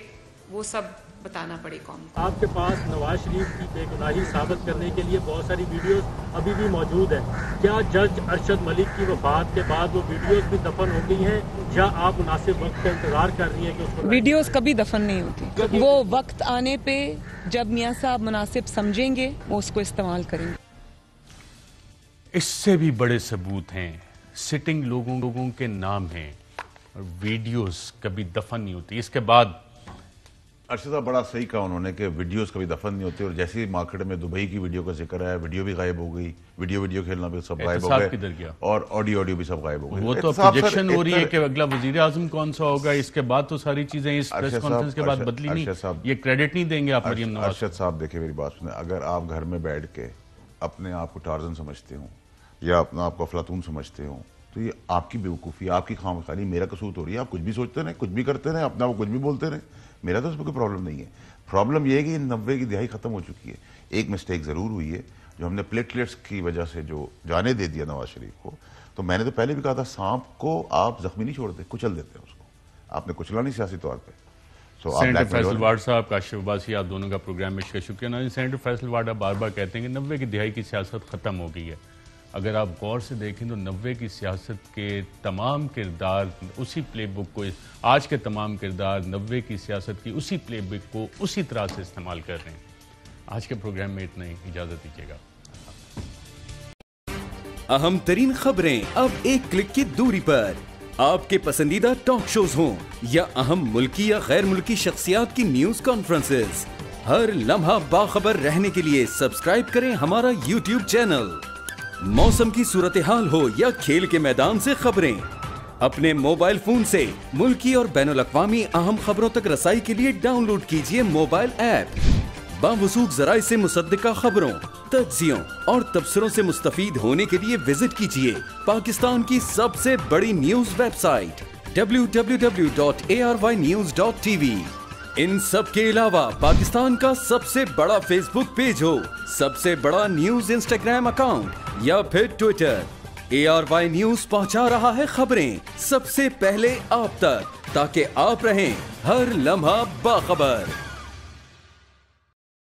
وہ سب بتانا پڑے قوم کو. آپ کے پاس نواز شریف کی بے گناہی ثابت کرنے کے لیے بہت ساری ویڈیوز ابھی بھی موجود ہیں. کیا جج ارشد ملک کی وفات کے بعد وہ ویڈیوز بھی دفن ہو گئی ہیں، یا آپ مناسب وقت کا انتظار کر رہی ہیں کہ اس کو؟ ویڈیوز کبھی دفن نہیں ہوتی، وہ وقت آنے پہ جب میاں صاحب مناسب سمجھیں گے وہ اس کو استعمال کریں گے. اس سے بھی بڑے ثبوت ہیں، سٹنگ لوگوں کے نام ہیں، اور ویڈیوز کبھی دفن نہیں ہوتی. اس کے بعد ارشد صاحب بڑا صحیح کہا انہوں نے کہ ویڈیوز کبھی دفن نہیں ہوتی، اور جیسے ہی مارکیٹ میں دبئی کی ویڈیو کا ذکر ہے، ویڈیو بھی غائب ہو گئی، ویڈیو کھیلنا بھی سب غائب ہو گئے، اور آڈیو بھی سب غائب ہو گئے. وہ تو پروجیکشن ہو رہی ہے کہ اگلا وزیر اعظم کون سا ہوگا، اس کے بعد تو ساری چیزیں اس پریس کانفرنس کے بعد بدلی نہیں. یہ کریڈٹ نہیں دیں گے آپ مریم نواز. ارشد صاحب دیکھیں میری بات سنیں، اگر آپ گھر میں بیٹھ کے اپنے آپ کو ٹارزن سمجھتے ہوں یا اپنا آپ کو افلاطون سمجھتے ہوں تو یہ آپ کی بیوقوفی، آپ کی خواہی. میرا قصور ہو رہی ہے، آپ کچھ بھی سوچتے رہیں، کچھ بھی کرتے رہیں، اپنا آپ کچھ بھی بولتے رہیں، میرا تو اس میں کوئی پرابلم نہیں ہے. پرابلم یہ ہے کہ 90 کی دہائی ختم ہو چکی ہے. ایک مسٹیک ضرور ہوئی ہے جو ہم نے پلیٹلیٹس کی وجہ سے جو جانے دے دیا نواز شریف کو. تو میں نے تو پہلے بھی کہا تھا سانپ کو آپ زخمی نہیں چھوڑتے، کچل دیتے ہیں اس کو، آپ نے کچلا نہیں سیاسی طور پہ. سینیٹر فیصل وارڈ صاحب، کاشف عباسی، آپ دونوں کا پروگرام میں شکریہ. ناظرین، سینیٹر فیصل وارڈ آپ بار بار کہتے ہیں کہ 90 کی دہائی کی سیاست ختم ہو گئی ہے. اگر آپ غور سے دیکھیں تو 90 کی سیاست کے تمام کردار اسی پلے بک کو، آج کے تمام کردار 90 کی سیاست کی اسی پلے بک کو اسی طرح سے استعمال کر رہے ہیں. آج کے پروگرام میں اتنا ہی، اجازت دیجیے گا. اہم ترین خبریں اب ایک کلک کی دوری پر، آپ کے پسندیدہ ٹاک شوز ہوں یا اہم ملکی یا غیر ملکی شخصیات کی نیوز کانفرنسز، ہر لمحہ باخبر رہنے کے لیے سبسکرائب کریں ہمارا YouTube چینل. موسم کی صورتحال ہو یا کھیل کے میدان سے خبریں، اپنے موبائل فون سے ملکی اور بین الاقوامی اہم خبروں تک رسائی کے لیے ڈاؤن لوڈ کیجیے موبائل ایپ. باوثوق ذرائع سے مصدقہ خبروں، تجزیوں اور تبصروں سے مستفید ہونے کے لیے وزٹ کیجیے پاکستان کی سب سے بڑی نیوز ویب سائٹ www.arYnews.tv. ان سب کے علاوہ پاکستان کا سب سے بڑا فیس بک پیج ہو، سب سے بڑا نیوز انسٹاگرام اکاؤنٹ یا پھر ٹویٹر، ARY نیوز پہنچا رہا ہے خبریں سب سے پہلے آپ تک، تاکہ آپ رہیں ہر لمحہ باخبر.